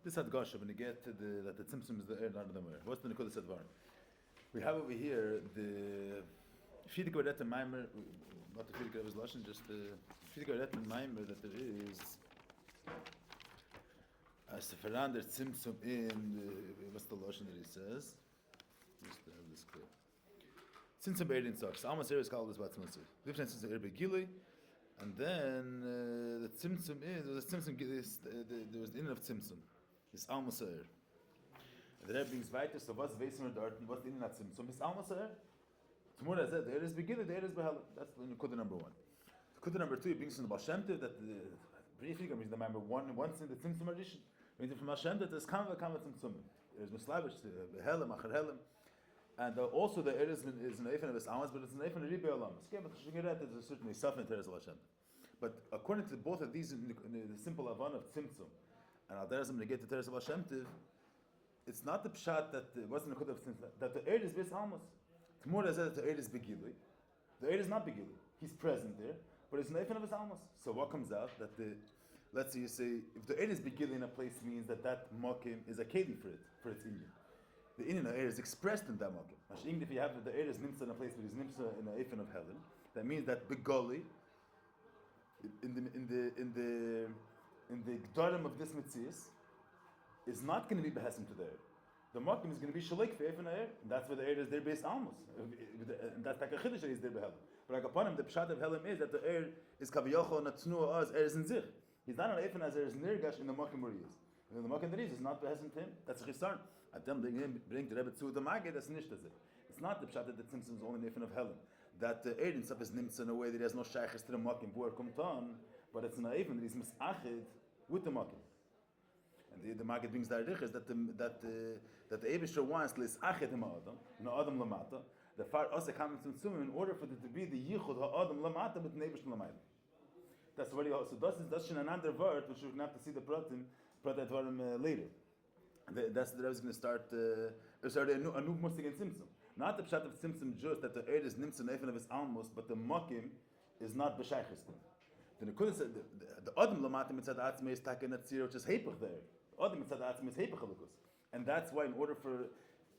This Hadgasha, when you get to that the Tzimtzum is the air, not the Maamar. What's the Nekudas Advar? We have over here the Fidik Oret and Maamar, not the Fidik Oret Lashon, just the Fidik Oret and Maamar that there is a Seferan der Tzimtzum in what's the Lashon that he says? Just to have this clear. Tzimtzum Erin Socks. Almost here is called this Batzmatzah. Difference is the Erbe Gili. And then the Tzimtzum is the Tzimtzum there was the inner of Tzimtzum. It's almost er. The Rebbe brings weiter, so what's Weismer dort, what's the inner of Tzimtzum? It's almost er. Tomorrow I said, there is beginning, there is behalal. That's the Nekuda number one. The Nekuda number two, he brings from the Baal Shem Tov that briefly brings the number one, once in the Tzimtzum edition. Brings it from Baal Shem Tov, there's Kama Tzimtzum. There's Mislavish, Behelim, Achar Helim. And also the Eretz is an Eifen of his Amas, but it's an Eifen of Ribe Olam. There's a certain Isaf in Teres Hashem. But according to both of these, in the simple Avan of Tzimtzum, and Al Derazim to get to Teres Hashem, it's not the Pshat that wasn't a Nekuda of Tzimtzum, that the Eretz is Bis Almas. Tomorrow said that the Eretz is Begili. The Eretz is not Begili. He's present there, but it's an Eifen of his Almas. So what comes out? That the, let's say you say, if the Eretz is Begili in a place, means that Mokim is a Keli for its Indian. The Indian air is expressed in that makom. Mashing if you have the air is nimsa in a place where it's nimsa in a Eifen of Helen, that means that begoli in the gdarim of this mitzias is not going to be behesim to the air. The makom is going to be shalik for Eifen air, and that's where the air is there based almost. And that's like a chiddush that is there behelen. But like upon him, the pshat of Helen is that the air is kaviyocho natznua as air is in zich. He's not an Eifen as there is nirgash in the makom where he is. And the Makan is not present to him. That's a chisarn. At them bring the Rebbe to the Magid. That's nicht as it. It's not the pshat that the Tzimtzum is only Eifen of Helen. That the Erin stuff is nimtz in a way that he has no shaykhs to the Makim who are komt on, but it's an Eifen that he's misachid with the Makim. And the Magid brings the arichas that the Eibishter wants to achid him Adam, no Adam lamata. The far asa comes Tzimtzum in order for it to be the yichud ha Adam lamata with Eibishter lamayla. That's what he also does. That's another word which we're going to have to see the pratim later. That's the Rebbe is going to start a new mustig in Tzimtzum. Not the pshat of Tzimtzum just that the Eid is nimtz and Eifen of his almost, but the Makim is not b'shaychis. The Adam Lamata mitzad atzmei is taken at zero, which is heipach there. Adam mitzad atzmei is heipach halakus. And that's why in order for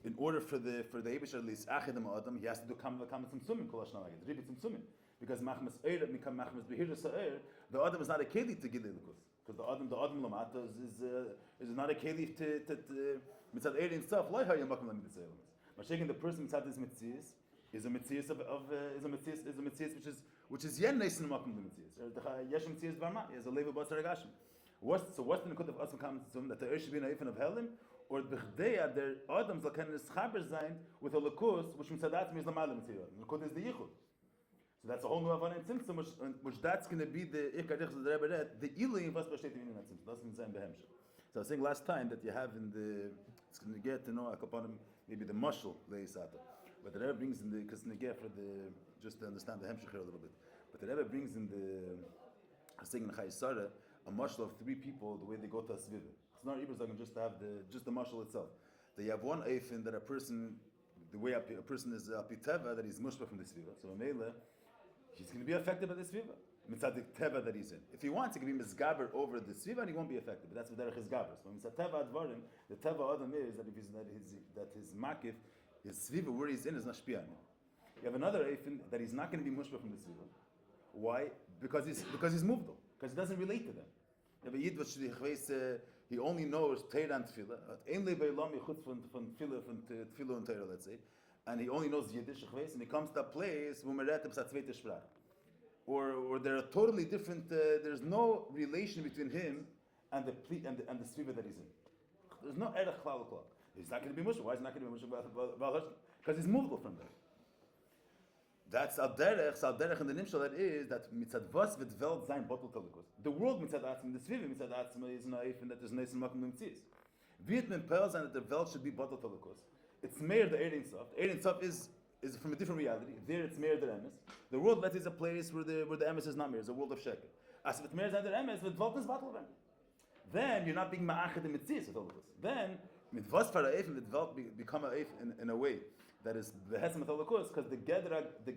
the Eibush at least Achidam Adam, he has to do Kam Tzimtzum Kol Hashanah Magid, Ribi Tzimtzum. Because Machmas Eir, Mikam Machmas Behir Sa'ir, the Adam is not a Keli to Gidei Lukus. Because the Adam Lamata is not a Keli to Mitzad Eir in stuff, like how you Makam Lamid Sa'ir. But shaking the person Mitzad this Mitzias is a Mitzias which is Yen Neis in Makam Mitzias. Yesh Mitzias Dvarma, is a Levi Basar Agashim. What's the Nikut of Asam Kam Tzum that the Eir should be an Eifen of Helim? Or B'chdeya, their Adams are kind of Schaber Zayin with a Lukus, which Mitzad Atzmi is Lamal Mitzad. The Lukus is the Yichud. So that's a whole new Havana in Tzimtzum, which that's going to be the Ikadich of the Rebbe read, the Ili was besteht in Tzimtzum. That's in Zayin Behemshel. So I was saying last time that you have in the, it's going to get to know Akapanim, maybe the Mashal Leisata. But the Rebbe brings in the, because Negeh for the, just to understand the Hemshech here a little bit. But the Rebbe brings in the, I was saying in Chayesara, a Mashal of three people, the way they go to a Sviva. It's not Ibrahim just to have just the Mashal itself. That you have one Eifen that a person, the way a person is Apiteva, that he's Mushba from the Sviva. So Mele, he's going to be affected by the Sviva. Mitzad the Teva that he's in. If he wants, he can be Mizgaber over the Sviva and he won't be affected. But that's what Derech is Gaber. So Mitzad Teva Advarim, the Teva Adam is that if he's that his Makif, his Sviva where he's in is Nashpian. You have another Eifen that he's not going to be Mushba from the Sviva. Why? Because he's Muvdal. Because he doesn't relate to them. You have a Yid which he only knows Teira and Tefillah. Ein Lebeilami Chutz von Tefillah and Teira, let's say. And he only knows Yiddish, and he comes to a place where or they're totally different. There's no relation between him and the Sviva that he's in. There's no erech klal klal. He's not going to be mushal. Why is he not going to be mushal? Because he's movable from there. That's al derech in the nimshal that is that mitzad vas v'dvelt zayin bottle telikus. The world mitzad atzim, the Sviva mitzad atzim is naif and that there's neis and makom mitzis. Vietnam impels and that the velt should be bottle telikus. It's Meir the Erin Sof. Erin Sof is from a different reality. There it's Meir the Emes. The world that is a place where the Emes is not Meir. It's a world of Sheker. As if it's Meir is under Emes, with Dvalt is battle then. Then you're not being Ma'achid in Mitzis with all of this. Then Mitvas for Eif and Dvalt become a Eif in a way that is the Hesem with Holocaust because the Gedra, the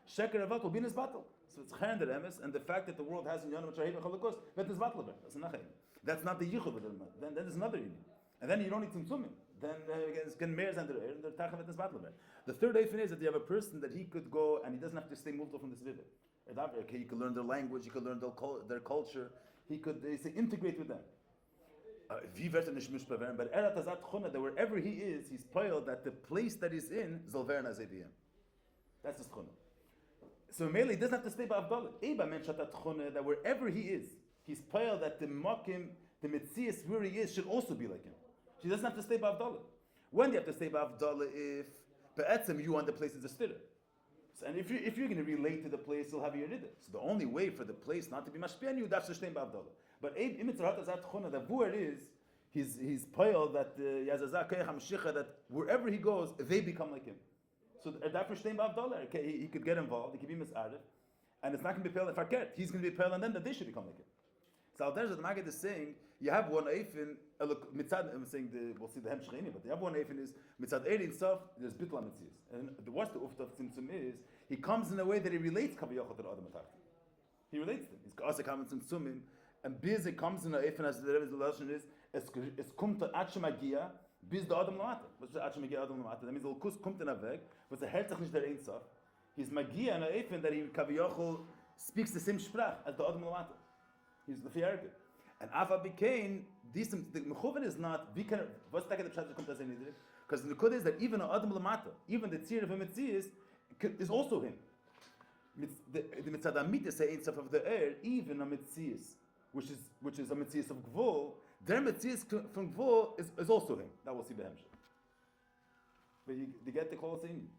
Sheker Avat will be in his battle. So it's Chen the Emes and the fact that the world has in Yonam Shahid Holocaust, that is battle. That's a Nachayim. That's not the yichud of the Lemad. Then there's another union. And then you don't need tzimtzumim. Then it's can Meir's under there, and they're tachavet and svatlaber. The third eifin is that you have a person that he could go and he doesn't have to stay moved from the sviva. Okay, he could learn their language, he could learn their culture, he could integrate with them. But erat azat chuna, that wherever he is, he's piled that the place that he's in zolver nazeviyim. That's his chuna. So mainly he doesn't have to stay by Avdallah. Eba mentioned that wherever he is, he's piled that the makim, the mitzias where he is should also be like him. She doesn't have to stay by Avdallah. When do you have to stay by Avdallah? If be'etzem you want the place is a stira. So, and if you're going to relate to the place, you'll have your riddah. So the only way for the place not to be mashpi on you, that's to stay by Avdallah. But that where it is, he's piled that that wherever he goes, they become like him. So that for staying by Avdallah, okay, he could get involved, he could be misarif, and it's not going to be piled if Farket. He's going to be piled, and then that they should become like him. So Al Derza, the Maggid is saying, you have one eifin, look, mitzad, I'm saying, we'll see the hemshchini, but you have one eifin is, mitzad erin stuff, there's bitla mitzvahs. And what's the ufta of tzimtzum is, he comes in a way that he relates kaviyachot to the Adam Atachti. He relates them. He's ka'asek hamen tzimtzumim, and biz it comes in a eifin, as the Rebbe's relation is, es kumt atche magia, bis the Adam Lamata. What's the atche magia Adam Lamata? That means the Lukus kumt in a weg, but the herzach nicht der ein stuff. He's magia in a eifin that he kaviyachol speaks the same sprach as the Adam Lamata. He's the Fiyargit. And Afa became, the Mechuven is not, what's the pshat that comes as any idrik? Because the Kud is that even Adam Lamata, even the Tzir of a Metzias, is also him. The Mitzad Amit say in stuff of the air, even a Metzias, which is a Metzias of Gvul, their Metzias from Gvul is also him. That we'll see the Hemshech. But you get the close in.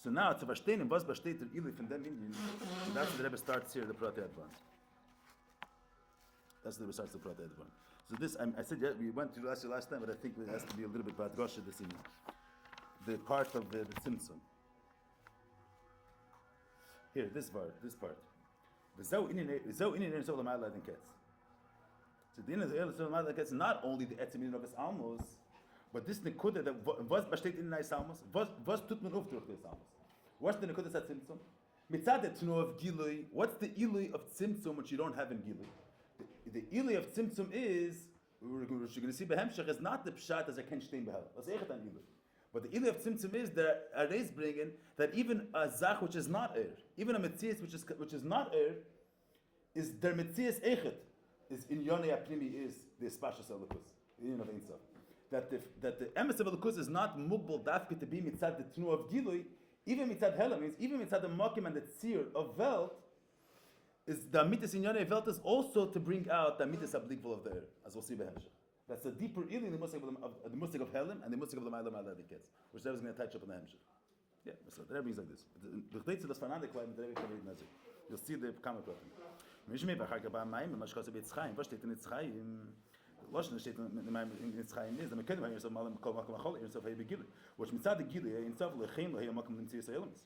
So now, to verstehen, was besteht der Ili von dem Indian, that's the Rebbe starts here, the Prate Advance. That's the research of Prate Advan. So this, I said, yeah, we went through last time, but I think it has to be a little bit about Gosha this evening. The part of the Tzimtzum. Here, this part. So the inner is not only the etzim of his almos, but this nekuda that was besteht in his almos, was tut man auf durch his almos. What's the nekuda of Tzimtzum? Mitzad etnu of Gilui, what's the Ilui of Tzimtzum which you don't have in Gilui? The Ili of Tzimtzum is, we're going to see Behemshech, is not the Pshat as a Ken Shtein Behel. That's Eichet an Ili. But the Ili of Tzimtzum is that Areis bringing that even a Zach which is not even a Metzias which is not is their Metzias Eichet, is in Yonei Aprimi is the Espashas Elikus, the union of Ein Sof. That the emes of Elikus is not Mugbal Dafke to be Mitzad the Tnu of Gilui, even Mitzad Hela means, even Mitzad the Mokim and the Tzir of Welt, is the Amitis in Yonei Welt is also to bring out the Amitis Ablikvul of the air, as we'll see by Hemshech. That's a deeper Ili in the Musik of Helim and the Musik of the Ma'ala Adikets, which there is going to touch up in the Hemshech. Yeah, so the Rebbe is like this. The Chdetz of the Sfanande Klaim, the Rebbe can read Nazir. You'll see the comment with him. Mishmei b'achar kabah mayim, mashkasa b'yitzchayim. What steht in Yitzchayim? Loshen steht in Yitzchayim is, the Mekedim ha yourself malam kol makom achol, yourself ha yibigili. Which mitzad the gili, yourself lechem lo ha makom l'mtzir yisraelimis.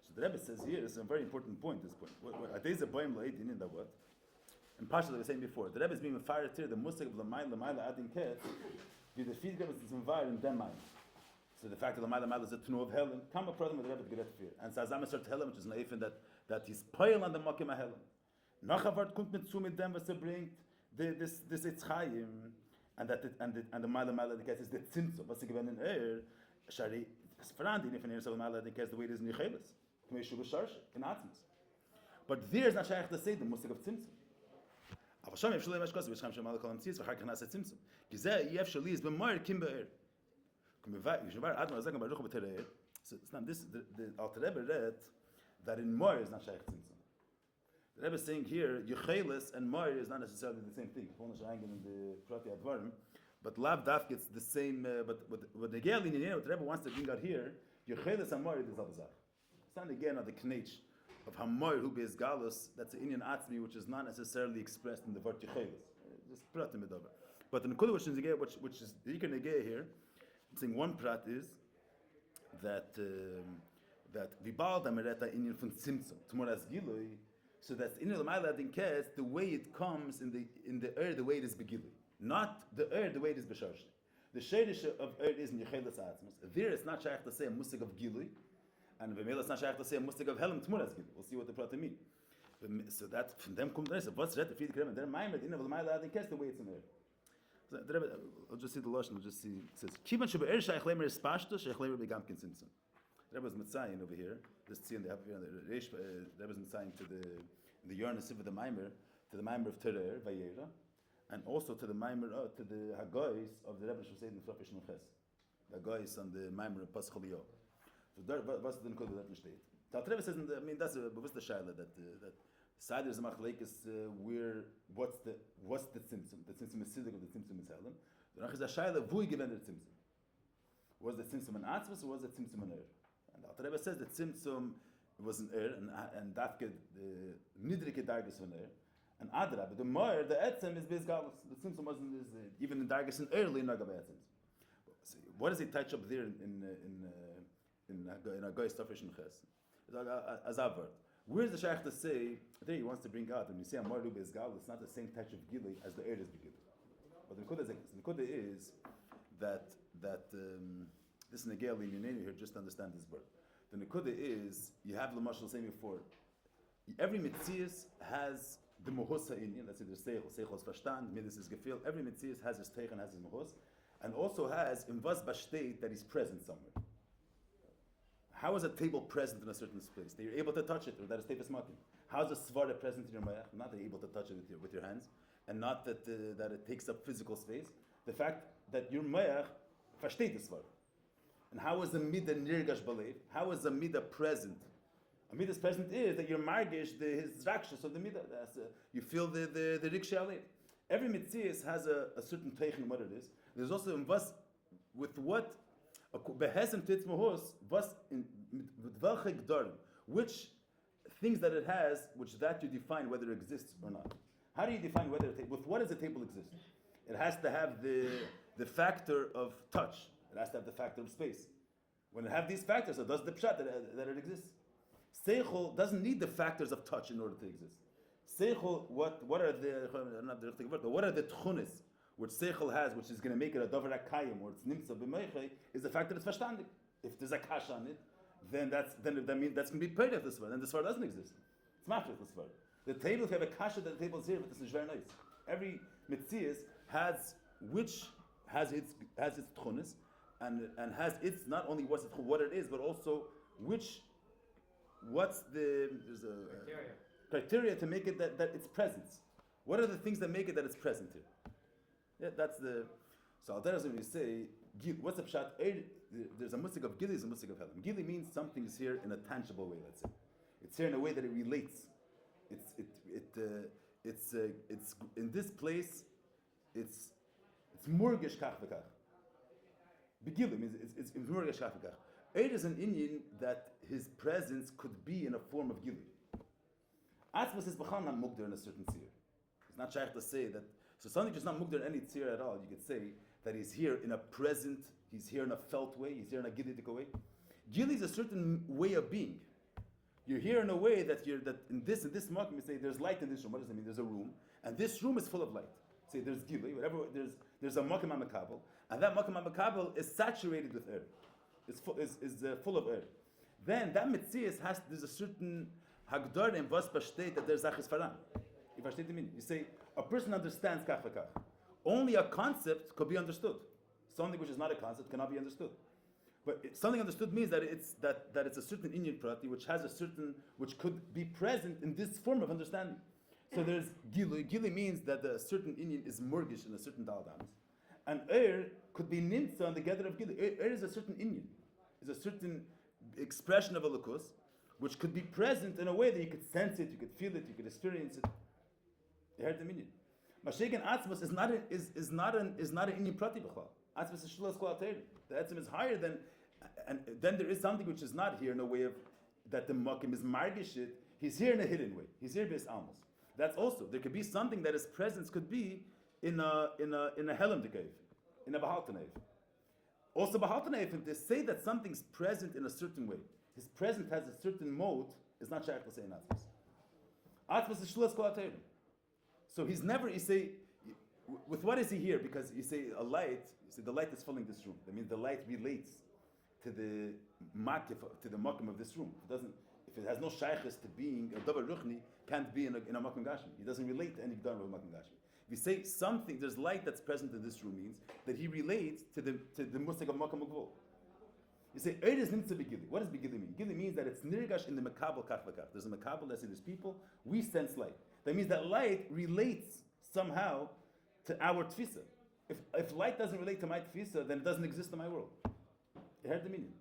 So the Rebbe says here, this is a very important point, this point. There's a boim la'edin in that what? In Pasha that we were saying before, the Rebbe is being referred to the musik of l'mayla adin ket, the feed Rebbe is invited in them mind. So the fact that l'mayla is a tnu of helen, come a problem with the Rebbe to get it fear. And Sazam is helen, which is naifin that he's poil on the makim helen. Nachavart kommt mit zu mit dem, was bringt, this Yitzchayim, and the Ma'ala the case is the Tzimtzum, was given in air, Shari, Sprandi, if in air, so Ma'ala the case the way it is in Yechelis, Kmeshu B'Sharsh, in Atzmis. But there is not Shaykh to say the Musik of Tzimtzum. אבל שם אפשר להם משקוס, ויש חיים שמעלה כל המציץ, ואחר כך נעשה צמצום. כי זה יהיה אפשר לי, זה במאיר קים באר. כשמבאר אדמה הזה גם ברוך בתראה, so the Alter Rebbe read that in Maamar is not Shaykh Tzimtzum. The Rebbe is saying here, Yechelis and Maamar is not necessarily the same thing. Only Shaykh in the Prati Advarim, but Lav Daf gets the same. But the Gel in what the Rebbe wants to bring out here, Yechelis and Maamar is Avazach. It's not again of the Knech of Maamar who is Galus. That's an Indian Atzmi which is not necessarily expressed in the word Yechelis. Just Prati Medover. But in the Kudu which is the Iker Negeh here, I'm saying one Prat is that Vibal Damereta Indian from Tzimtzum Tmoras Gilui. So that's in the Ma'ala Adin Kes, the way it comes in the the way it is begilui, not the the way it is b'sharsh. The shadish of is in Yechelis Atzmus. There it's not shaykh to say a musik of gilui, and V'mela it's not shaykh to say a musik of helam tmuras gilui. We'll see what the Prata mean. So that from them comes the what's that? The feed krem. They're Maamar. You know the Maamar. They cast the weights in there. I'll just see the lashon. I'll just see. It says kivan shebe'er shaykh lemer is pashto shaykh lemer begam kin simson. There was Mitzayin over here. This tzin they have here. There was Mitzayin to the Yarnis of the Maamar, to the Maamar of Terer Vayera, and also to the Maamar to the Hagoyis of the Rebbe Shusayid in Frapish Nuches. The Hagoyis on the Maamar of Paschal Yo. So there, what's the code that state? Teves says, I mean that's a bewusst shaila that side is a machlekes where what's the tzimtzum? The tzimtzum is siddur, the tzimtzum is helen. The nach is a shaila who given the tzimtzum. Was the tzimtzum an atzvus or was the tzimtzum an and the Rebbe says that tzimtzum was an and dafke the nidrike dargis von and adra, but the more the etzem is bezgalus. The tzimtzum wasn't even in dargis in early nagab etzem. What does he touch up there in a guy's stufish nuches? As I've heard. Where's the shaykh to say there he wants to bring out when you say Amar Lu bezgalus, it's not the same touch of gili as the earliest begilui. But the nekuda is that this negel in Yunenu here, just understand this word. The nekuda is you have the mashal saying before. Every mitzias has the mohosa in. Let's say there's seichos verstand, midas is gefil. Every mitzias has his teich and has his mohos, and also has in vas bashteit that he's present somewhere. How is a table present in a certain place? That you're able to touch it, or that is teves makim. How is a svara present in your mayach? Not that you're able to touch it with your hands, and not that that it takes up physical space. The fact that your mayach versteht the svara. And how is a midah nirgash balev? How is a midah present? A midah's present is that you're margish his rakshas of the midah. You feel the riksha alev. Every mitzias has a certain teich in what it is. There's also in was with what behesem titz mohos was with welche gdarim, which things that it has, which that you define whether it exists or not. How do you define whether with what does a table exist? It has to have the factor of touch. It has to have the factor of space. When it have these factors, it does the pshat that it exists. Seichel doesn't need the factors of touch in order to exist. Seichel, what are the tchunis which Seichel has, which is going to make it a davar akayim, or it's nimtza b'meichei, is the fact that it's verstandig. If there's a kasha on it, then that means that's going to be part of this one, and this one doesn't exist. It's mafrich this one. The table, if you have a kasha, the table is here, but this is very nice. Every mitzias has its tchunis, and has its not only what it is, but also what's there's a criteria to make it that its presence. What are the things that make it that it's present here? Yeah, that's the. So I'll tell you when you say what's the pshat? There's a musik of gili, there's a musik of helam. Gili means something is here in a tangible way. Let's say it's here in a way that it relates. It's in this place. It's murgish kach v'kach. Begili means it's murgish kach v'kach. Eid is an Indian that his presence could be in a form of gili. Atzvus is b'chal not mugder in a certain tzir. It's not shaykh to say that. So something just not mugder any tzir at all. You could say that he's here in a present, he's here in a felt way, he's here in a gilitic way. Gili is a certain way of being. You're here in a way that in this market you say there's light in this room. What does that mean? There's a room, and this room is full of light. Say there's gili, whatever. There's a makim amakabel, and that makim amakabel is saturated with air. It's full of air. Then that mitzias there's a certain hagdar in vas b'shteit that there's achis faran. You say a person understands kach v'kach. Only a concept could be understood. Something which is not a concept cannot be understood. But something understood means that it's a certain Indian prati which could be present in this form of understanding. So there's gili. Gili means that a certain Indian is murgish in a certain daladamis. And could be nimtza on the gather of gili. Is a certain Indian. Is a certain expression of a lukus, which could be present in a way that you could sense it, you could feel it, you could experience it. You heard the meaning. Mashiach Atzmas is not an Indian prati b'chal. Atzmas is shlos kol atayim. The etzem is higher than, and then there is something which is not here in a way of that the makim is margishit. He's here in a hidden way. He's here b'es almos. That's also there could be something that his presence could be in a helam dekev, in a bahaltanev. Also bahaltanev, to say that something's present in a certain way, his presence has a certain mode, is not shaykh to say in Atzmas. Atzmas is shlos kol atayim. So he's never, you say, with what is he here? Because you say a light, you say the light is filling this room. That means the light relates to the makim of this room. If it has no shaykhs to being a davar ruchni, can't be in a makom gashmi. He doesn't relate to any gdar of makom gashmi. If you say something, there's light that's present in this room, means that he relates to the musik of makom ugvul. You say, Eir is nimtza begili. What does begili mean? Begili means that it's nirgash in the makabel kach v'kach. There's a makabel, let's say there's people, we sense light. That means that light relates somehow to our tfisa. If light doesn't relate to my tfisa, then it doesn't exist in my world. You heard the meaning?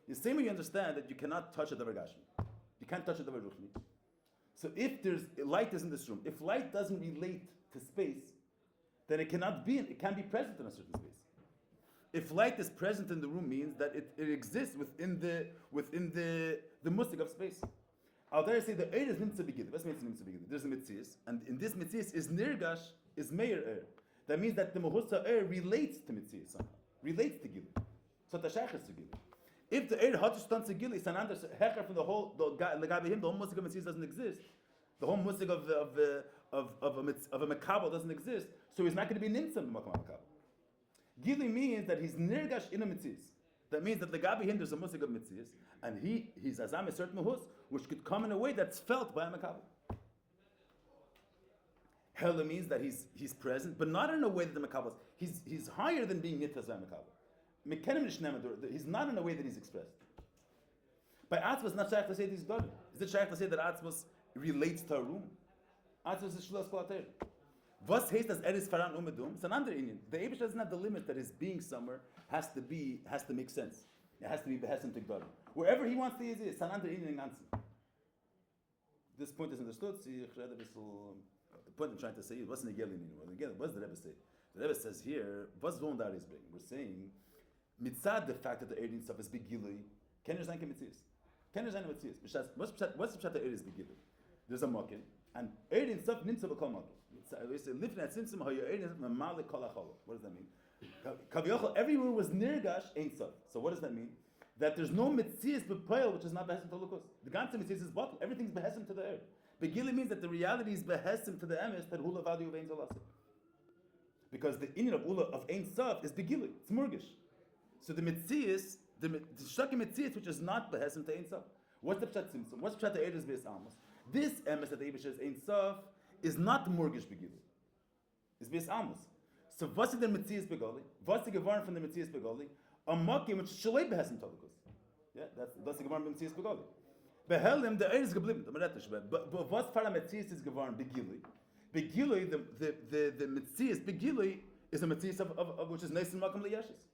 The same way you understand that you cannot touch a davar gashmi. You can't touch a davar ruchni. So if there's light is in this room, if light doesn't relate to space, then it cannot be, it can be present in a certain space. If light is present in the room means that it exists within the musik of space. I'll dare say the Eir is nimtza begili. What's means nimtza begili? There's a mitzias, and in this mitzias is nirgash, is Meir Eir. That means that the Mehusa Eir relates to mitzias somehow, relates to gili. So the shaykh is to gili. If the Eir had to stand to gili, it's an under hecher from the whole musik of mitzias doesn't exist. The whole musik of a makabel doesn't exist. So he's not going to be nimtza in the makabel. Gili means that he's nirgash in a mitzias. That means that legabi him there's a musik of mitzias, and he's azam a certain mahus, which could come in a way that's felt by a makabel. Hela means that he's present, but not in a way that the makabel is. He's higher than being nittas by a makabel. He's not in a way that he's expressed. By atzvos, not shaykh to say these done. Is it shaykh to say that atzvos relates to a room? Atzvos is shlos kolater. Was heißt das is faran umedum? It's an under Indian. The Eibush doesn't have the limit that his being somewhere has to make sense. It has to be behesim tikdar. Wherever he wants to use it, it's an under Indian answer. This point is understood. See, the point I'm trying to say is what's in the Gelin anymore. Again, what does the Rebbe say? The Rebbe says here, what's going on is bringing? We're saying mitzad the fact that the Eidin stuff is begilui. Can you understand mitzvahs? Can you understand mitzvahs? What's the pshat the Eid is begilui? There's a makin. And Eidin stuff nimtza b'kol makom. We say lifnei tzimtzum hayu Eidin mamalik kol hachol. What does that mean? Kaviyachol everywhere was nirgash ein stuff. So what does that mean? That there's no mitzvahs b'poil which is not behesim to lukus. The ganze mitzvahs is bottle. Everything's behesim to the Eid. Begili means that the reality is behesim to the emes that hula value of ein zolasik. Because the inyan of ula of ein stuff is begili. It's murgish. So the mitzvahs, the shtakim mitzvahs which is not behesim to ein stuff. What's the pshat tzimtzum? What's the pshat the Eid is beis amos? This emes that the Eibush is ein stuff is not mortgage begili. It's beis amos. So what's the mitzvahs begoli? What's the gevarn from the mitzvahs begoli? A makim which shalei behesim tolikus. Yeah, that's the gevarn from mitzvahs begoli. Behelim the Eid is geblieben. But what's for a mitzvahs is gevarn begili? Begili the mitzvahs begili is a mitzvahs of which is neis and makom liyeshes.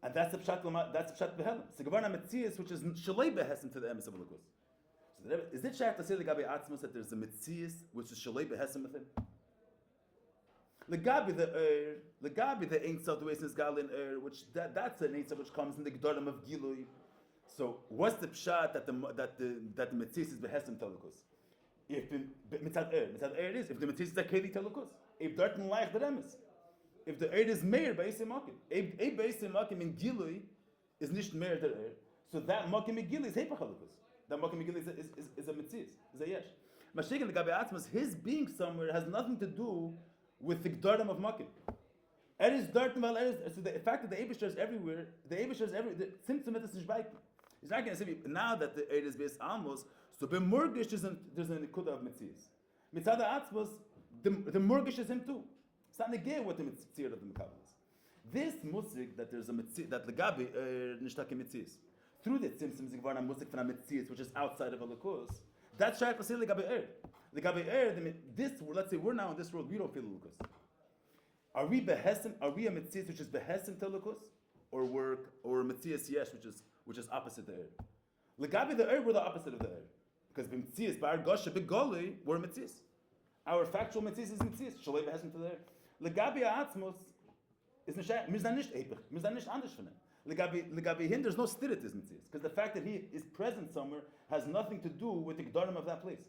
And that's the pshat. That's the pshat behelim. So gevarn a mitzvahs which is shalei behesim to the emes of lukus. So is it shaykh to say legabi atzmos that there's a mitzvahs which is shalei behesim with him? Legabi the ein sof the way is galin which that's an ein sof which comes in the gedolim of gilui. So what's the pshat that the mitzvahs is behesim telukus? If mitzad it is if the mitzvahs is a keli telukus. If darten laich the remes. If the Eid is Meir beisim makim. If beisim makim in gilui is nicht Meir der Eid. So that makim in gilui is hepach telukus. That makim in gilui is a mitzvahs. Is a yesh. Mashiach legabi atzmos his being somewhere has nothing to do with the gdardim of makim. So the fact that the Eibush is everywhere, the symptom is nicht. He's not going to say now that the Eid is based amos. So the mortgage there's a nikuda of mitzvahs. Mitzad atzmos the mortgage is him too. It's not negay what the mitzvah of the makabel is. This musik that there's a mitzvah that legabi nishtake mitzvahs through the symptoms of a musik from a mitzvahs which is outside of a lukus. That's shaykh to say legabi Eid. Legabi Eid. This let's say we're now in this world we don't feel lukus. Are we behesim? Are we a mitzvahs which is behesim to lukus, or work or mitzvahs yesh which is opposite the Eid? Legabi the Eid we're the opposite of the Eid because mitzvahs bar gosha begoli we're mitzvahs. Our factual mitzvahs is mitzvahs shalei behesim to the Eid. Legabi atzmos is nicht mir nicht epich mir nicht anders von him. Legabi him there's no stirit is mitzvahs because the fact that he is present somewhere has nothing to do with the gdarim of that place.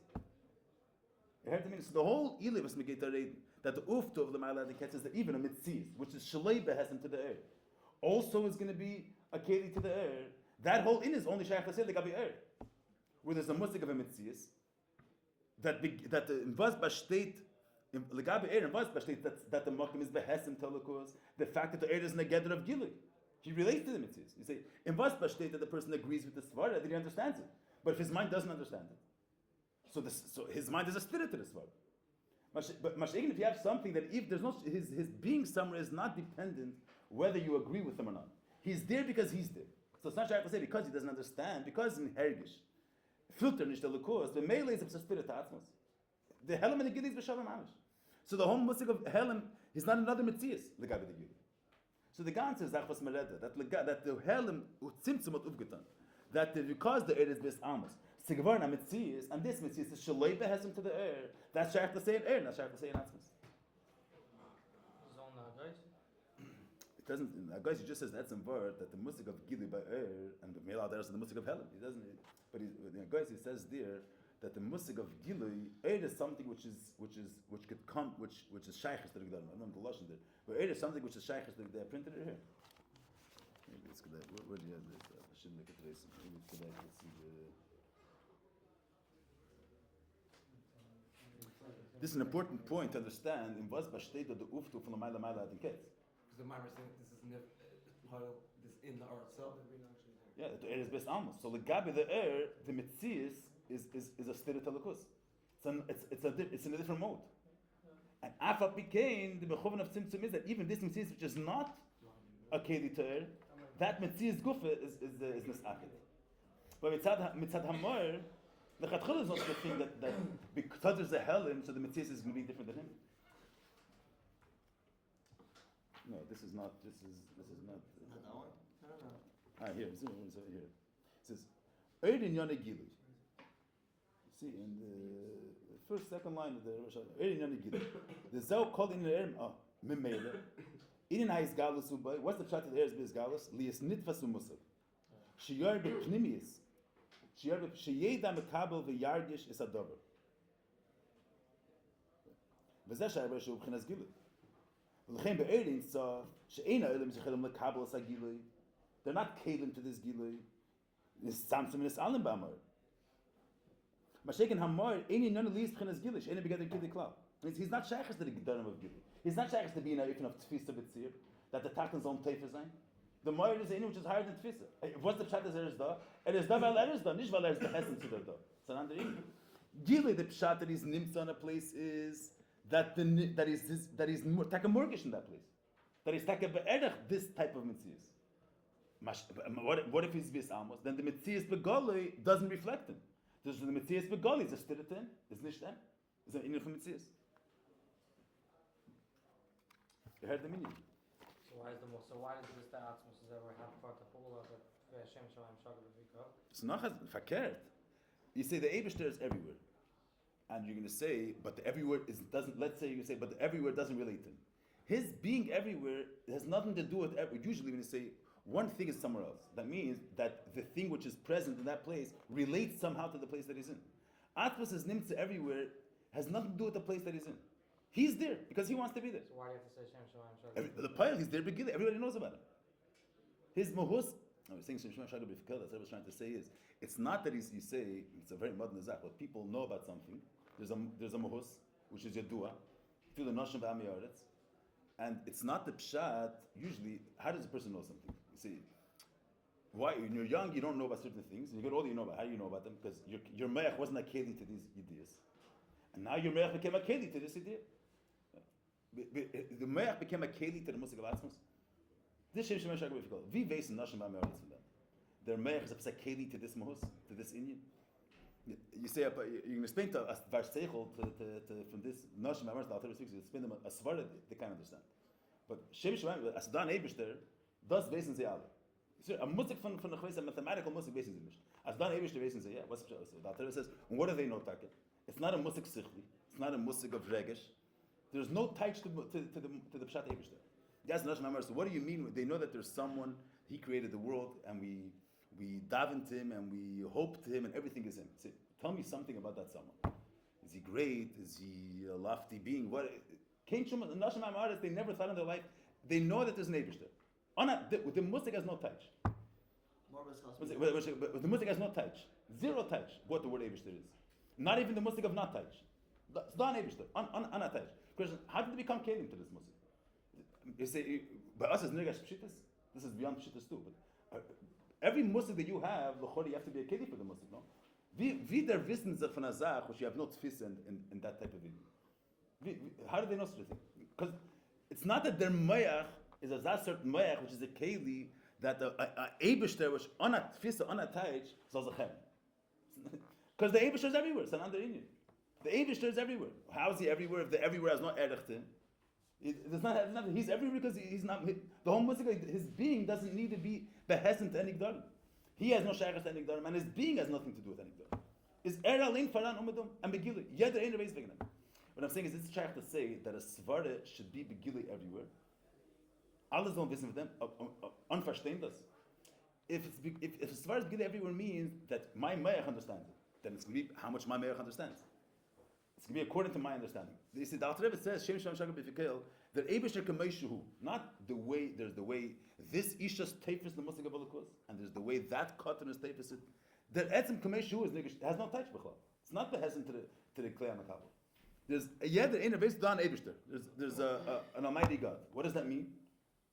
You heard me? So the whole ilivus megeta reading that the ufto of the Ma'ala Ketz is that even a mitzvahs which is shalei behesim to the Eid also is going to be a keli to the Eid. That whole in is only shaykh to say legabi Eid where there's a musik of a mitzvahs that in was besteht legabi Eid in was besteht that the makim is behesim telukus the fact that the Eid is in the gather of gilui he relates to the mitzvahs. You say in was besteht that the person agrees with the svara that he understands it But if his mind doesn't understand it, so his mind is a stira to this word. But even if you have something that if there's no his being somewhere is not dependent whether you agree with him or not. He's there because he's there. So it's not sure to say because he doesn't understand, because in hergish. Filter nicht der Lukus, the Melee is a spirit atmos. The Helm and the Gili is b'shalom amish. So the whole musik of Helm is not another Metzias, Legani the Gili. So the Gan says that the Helm utzimtzum hat ufgetan. That because the air is bis amos. Sigvarn a Metzias, and this Metzias is Shloime has him to the air. That's shaykh to say in air, not shaykh to say in atmos. It doesn't. Guys, he just says that's in word that the musik of Gili by air and the Mela there is the musik of Helm. He doesn't. But guys, he says there that the musik of Gili air is something which could come, which is shaykhs to the Gdal. I don't know the lashon there, but air is something which is shaykhs to the. They printed it here. Maybe it's good. Where do you have this? I shouldn't look at this. Maybe it's good. Let's see the. This is an important point to understand. In was besteht the uftu from the Maila Maila and Ketz. The Maamar saying this is part of this in the art itself. Yeah, the air is based almost. So the gabi, the air, the mitzias is a stira telekus. It's in a different mode. And after became the mechoven of tzimtzum is that even this mitzias which is not a keli to air, that mitzias gufa is nisakid. But mitzad hamor, the chatchil is not the thing that because there's a helim, so the mitzias is going to be different than him. No, this is not. This is not. Here. It says, "Eidin Yone Gilui." See in the first, second line of the Eidin Yone Gilui. The Zel called in the air. Mimele. Eidin Ha'is Galus Ubay. What's the pshat of the air is Galus? Lias Nitfas Umusaf. Shiur bePnimius. Shiur beSheyeda Mekabel veYargish is Adover. V'zeh Shayber Shu B'chinas Gilui. They're not kalim to this gilui. This samsum is alim b'amar. Mashiach hamar any none of these b'chinas gilui. Any begether gilui klal. He's not shaykhs to the gedorim of gilui. He's not shaykhs to be in a ifin of tfisa b'tzir that the tachton's own tefer zayin. The moir is any which is higher than tfisa. What's the pshat is da? It is da val is da. Nicht val is the essence of da. It's an under gilui. The pshat that is nimtz on a place is. That is more take a mortgage in that place. That is take a be'erech this type of mitzias. What if he's bis amos? Then the mitzias begoli doesn't reflect him. The mitzias begoli is a stiritin, is nicht them, is an inyan from mitzias. You heard the meaning. So why does this atzmos ever have part of all of the Hashem Shalom Shagab Vika? It's not verkehrt. You say the Eibishter is everywhere. And you're going to say, but the everywhere doesn't. Let's say you say, but the everywhere doesn't relate to him. His being everywhere has nothing to do with everywhere. Usually, when you say one thing is somewhere else, that means that the thing which is present in that place relates somehow to the place that he's in. Atmos is nimtza everywhere has nothing to do with the place that he's in. He's there because he wants to be there. So why do you have to say Shem Shalom Shagab? The pile, he's there. Everybody knows about him. His mahus. I was saying Shem Shalom Shagab. That's what I was trying to say is it's not that you say it's a very modern zach, but people know about something. There's a mahus, which is yadua, through the noshim v'ami yaretz, and it's not the pshat. Usually, how does a person know something? You see, why when you're young you don't know about certain things, and you get older you know about. How do you know about them? Because your me'ach wasn't a keli to these ideas, and now your me'ach became a keli to this idea. The me'ach became a keli to the musik of atzmos. This shem shemesh agavif kol. Vi veis noshim v'ami yaretz from them. Their me'ach is a keli to this mahus, to this inyan. You say you can explain to us varseichel to from this noshim Maamar the author speaks. You explain them a svara they can't understand. But Shem Shemaim as Dan Eibishter does wesen sie alle. A musik from the a mathematical musik wesen sie nicht. As Dan Eibishter wesen sie what's the author says? And what do they know? Take it's not a musik sichli. It's not a musik of regesh. There's no touch to the pshat Eibishter. That's noshim Maamar. So what do you mean? They know that there's someone. He created the world, and we daven to him and we hope to him and everything is him. Say, tell me something about that someone. Is he great? Is he a lofty being? What? The Nashim artists, they never thought in their life. They know that there's an Eibishter. The musik has no touch. But the musik has no touch. Zero touch. What the word Eibishter is. Not even the musik of not touch. It's not an Eibishter. Unattached. Question: how did they become kelim to this musik? You say by us as nirgash pshitas. This is beyond pshitas too. But every musik that you have, you have to be a keli for the musik, no? Wie der wissen sich von einer Sache, which you have no tfisa in that type of video? How do they know such a thing? Because it's not that their mayach is a certain mayach, which is a keli that a Eibishter, which on a tfisa, on a taich, soll sich haben. Because the Eibishter is everywhere. It's an under Indian. The Eibishter is everywhere. How is he everywhere if the everywhere has no erechtin? He's everywhere because he's not. The whole Musik, his being doesn't need to be behesent to any gdarim. He has no shaykhs to any gdarim, and his being has nothing to do with any gdarim. Is alein faran umedum and begili? Jeder eine weiß wegen. What I'm saying is, it's shaykh to say that a svara should be begili everywhere. Alles don't wissen with them. Unverstehen das. If a svara is begili everywhere means that my mayach understands it, then it's going to be how much my mayach understands. It's going to be according to my understanding. You see, the Alter Rebbe says, Shem Shem Shagab B'Fikel, that Eibishter Kameshuhu, not the way, there's the way this Isha's Teves the Musig Abalakus, and there's the way that cotton is Teves it. The Etzim Kameshuhu has no touch b'chlal. It's not the Hesen to the Klei HaMakabel. There's a Yeder Einer based on Eibishter. There's an Almighty God. What does that mean?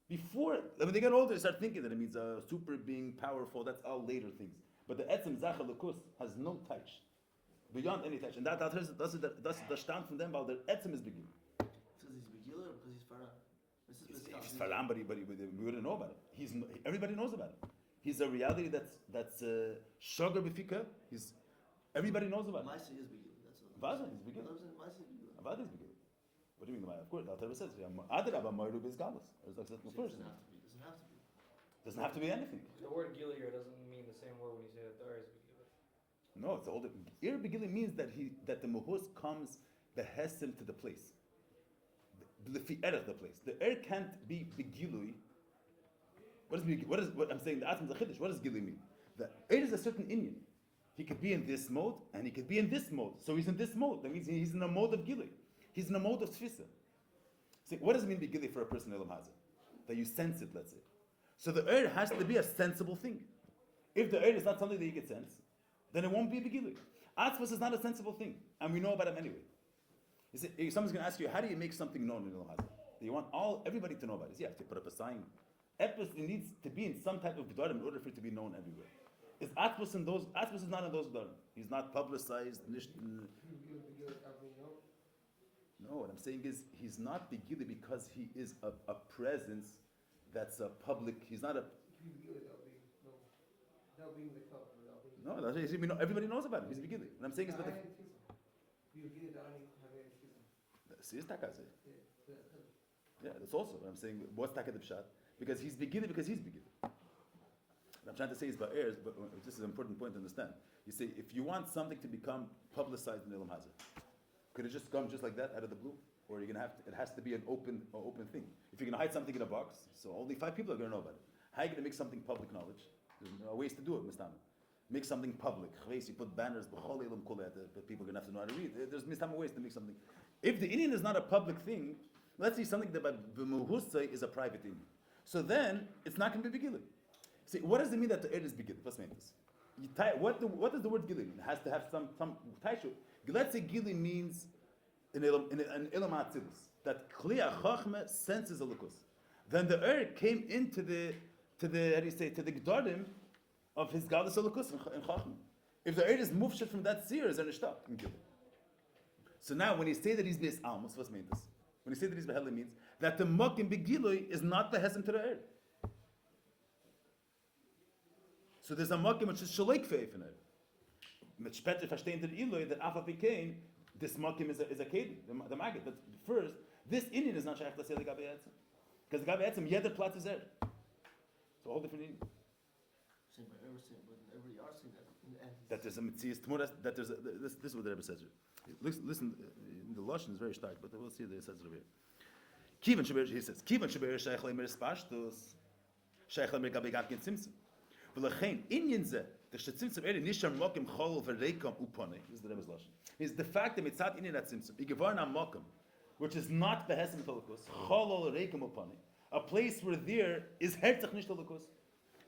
Before, when they get older, they start thinking that it means a super being, powerful, that's all later things. But the Etzim Zachalakus has no touch. Beyond any touch. And that's the stand from them, while their etzim is beginning. Because he's begiler or because he's farah? He's faram, but we wouldn't know about it. Everybody knows about it. He's a reality that's sugar b'fika. Everybody knows about it. Maisa is begiler, that's all. Vaza is beginning. Maisa is begiler. Vaza is beginning. What do you mean? Of course, the Alter Rebbe says, Adrabah Maru is galus. As I said first. Doesn't have to be anything. The word gilir doesn't mean the same word when you say that there is begilir. No, it's all the Ir Begili means that the Mahus comes behesem to the place. The place. The air can't be Begilui. What I'm saying, the Atzim Zachiddish, what does Gili mean? The air is a certain Indian. He could be in this mode and he could be in this mode. So he's in this mode. That means he's in a mode of Gili. He's in a mode of Tfisa. So what does it mean Begili for a person in Elam Hazah? That you sense it, let's say. So the air has to be a sensible thing. If the air is not something that you can sense, then it won't be a begili. Atzvos is not a sensible thing, and we know about him anyway. You see, if someone's going to ask you, how do you make something known in Elam Hazah? Do you want everybody to know about it? You have to put up a sign. Epis needs to be in some type of gedarim in order for it to be known everywhere. Is Atzvos in those? Atzvos is not in those gedarim. He's not publicized. No, what I'm saying is he's not begili because he is a presence that's a public. He's not a. No, everybody knows about him. He's beginning. What I'm saying is, but yeah, that's also what I'm saying. What's taka the pshat? Because he's beginning. What I'm trying to say is, but this is an important point to understand. You say if you want something to become publicized in Elam Hazah, could it just come just like that out of the blue, or you're gonna have to? It has to be an open thing. If you're gonna hide something in a box, so only 5 people are gonna know about it. How are you gonna make something public knowledge? There's ways to do it, Mr. Make something public. You put banners, but people are going to have to know how to read. There's ways to make something. If the Indian is not a public thing, let's say something that V'muhusay is a private thing. So then, it's not going to be begilin. See, what does it mean that the air is begilin? What's mean this? What does the word gilin mean? It has to have some taishu. Let's say gilin means in Elam Atzilus, that Kli HaChachma senses a lukus. Then the air came into the G'darim of his Galus Elokus in Chachma. If the air is mufshet from that seer, is there nishtah in Gilui. So now, when you say that he's Beis Almus, what's mean this? When you say that he's Behele means that the Mokim Begilui is not the Hesem to the air. So there's a Mokim which is Shaleik Feif in it. Mit später verstehen der Iloi that Afa Pikein, this Mokim is a Kedi, the Magid. But first, this Indian is not Shaykh Tasei Gabi Etzem. Because Gabi Etzem, jeder Platz is er. So all different Indian. That there's a Metzias Tmuras, that there's this is what the Rebbe says here. Listen, the Lashon is very stark, but we'll see that it says it over here. Kivan Shaber, he says, Kivan Shaber Shaykh Leimer Spashtos, Shaykh Leimer Gabi Gatkin Tzimtzum. V'lachein, Inyan Zeh, the Shetzimtzum Eri Nishar Mokim Chol V'Reikam Upone, this is the Rebbe's Lashon. Is the fact that Mitzat Inyan at Tzimtzum, Igevarna Mokim, which is not the Hesem Tolikus, Chol V'Reikam Upone, a place where there is Herzach Nish Tolikus.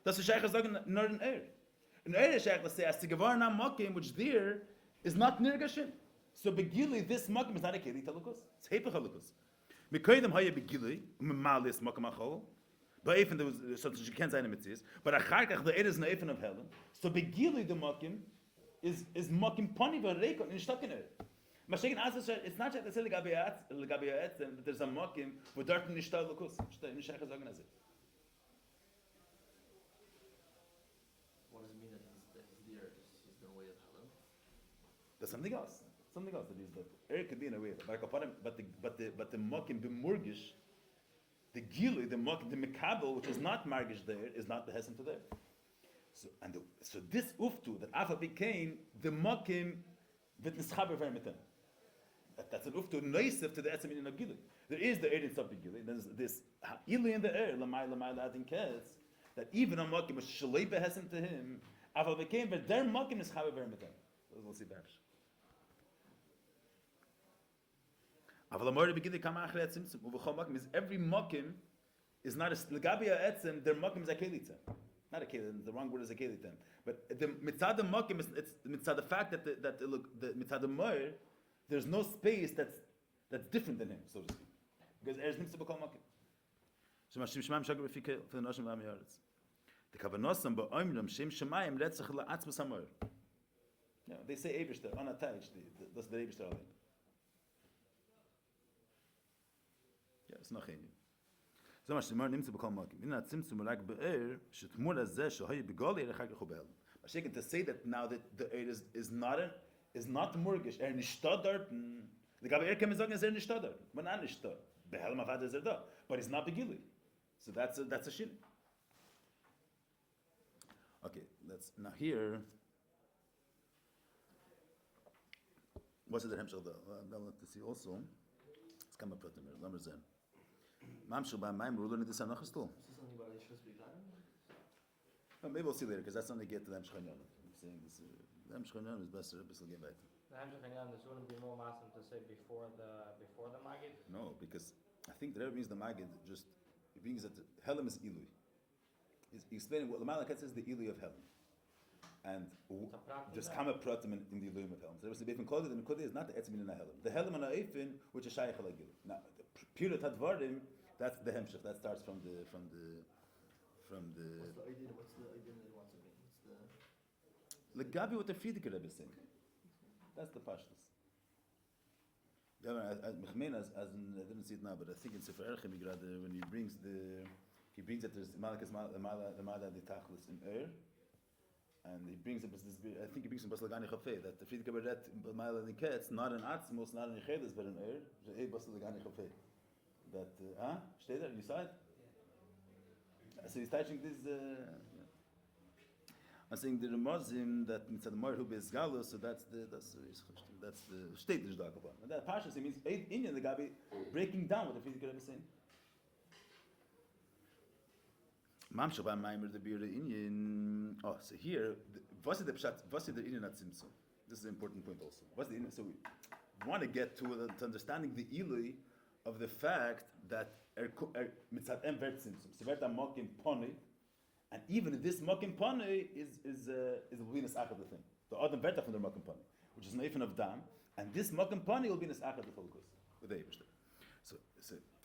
That's the Shaykh is talking not in air. In air, Shaykh will say, as to Gevarna Mokim, which there is not Nirgashim. So Begili, this Mokim is not a Keli Tolikus. It's Hepech Tolikus. Mekoidem Haya Begili, Malis Mokim Achol, but even there was, so she can't say in the Mitzvahs, but Acharkach, the air is an Eifen of Helen. So Begili, the Mokim, is making pony for reikon in stuck in it. Mashiach answers it's not just the legabi ha'etz that there's a makim wo dort nicht da lukus. Steht nicht sagen as it. What does it mean that he's there? He's the way of Halal? That's something else. Something else that is that could be in a way. But the makim b'murgish, the gili, the makim, the mekabel, which is not margish there, is not the hesem to there. So this uftu that Afa became the makim with nischaber vermitem. That's an uftu noisef to the etzem in a gili. There is the erin sub gili. There's this ilu in the air lamay ladin kes that even a makim was shalei behesem to him. Afa became but their makim nischaber vermitem. We'll see back. Aval amor begin come achre etzim uvchol makim is every makim is not a legabi etzem their makim is a kelita. Not a kelit, the wrong word is a kelitem. But the mitzad makim is it's mitzad the fact that the mitzad moir there's no space that's different than him, so to speak. Because there's nichts to become makim. So mashim shmaim shagar b'fikeh for the noshim v'am yaretz. The kavanosam ba'omrim shem shemayim letzach la'atzmus hamor. Yeah, they say Eibishter unattached. That's the Eibishter alone. Yeah, it's not chayim. So much more nimmt zu bekommen makim. In that simtsum like be'er shetmur azeh shohay begali erechak lechubel. Mashiach to say that now that the air is not murgish nicht dort. The gabe kem sagen is nicht dort. Man nicht dort. Behelm avad is da, but it's not begili. So that's a shin. Okay, let's now here. What's the hemshel da? I want to see also. It's come up with the number zen. Mamshel by Maamar we're learning this anach still. Is this something about Yeshus Begani? Maybe we'll see later because that's something to get to the hemshel. I'm saying this. The hemshel is best to get back. The Hemshech Hanyan, this wouldn't be more massive to say before the Magid? No, because I think the Rebbe means the Magid just it means that Helam is Ilui. He's explaining what the Malakat says the Ilui of Helam. And just come a pratim in the Iluyim of Helam. So there was the Beifin Kodid, and the Kodid is not the Etzmin in the Helam. The Helam and the Eifin, which is Shaykh al-Agil. Now, the pure Tadvarim, that's the Hemshech. That starts from the. What's the idea? What's the idea that he wants to make? What's the... Legabi what the Friedeker Rebbe is saying. That's the Pashtus. I didn't see it now, but I think in Sefer Erchem when he brings that there's Malakas Mala the Tachlis in and he brings it. I think he brings in Legani Chafei that the Friedeker Rebbe Mala the Ketz not in Atzmos, not in Yechedes, but in the Legani Chafei. That stay there. You saw it. So he's touching this. I'm saying the Ramazim that mitzad Maamar hu be'ezgalu, so that's the state that Kaplan. And that Pasha means Indian the Gabi breaking down what the physical Rebbe is saying. Mamshel by Maamar the Biur Indian. Oh, so here, what's the pshat? What's the Indian at Simson? This is an important point also. What's the Indian? So we want to get to understanding the Ilui of the fact that mitzad em vert Simson. So vert amokim poni. And even in this makim pani is the venus achad the thing. The adam better from the makim pani, which is an eifin of dam, and this makim pani will be venus achad the focus with the Eibishter. So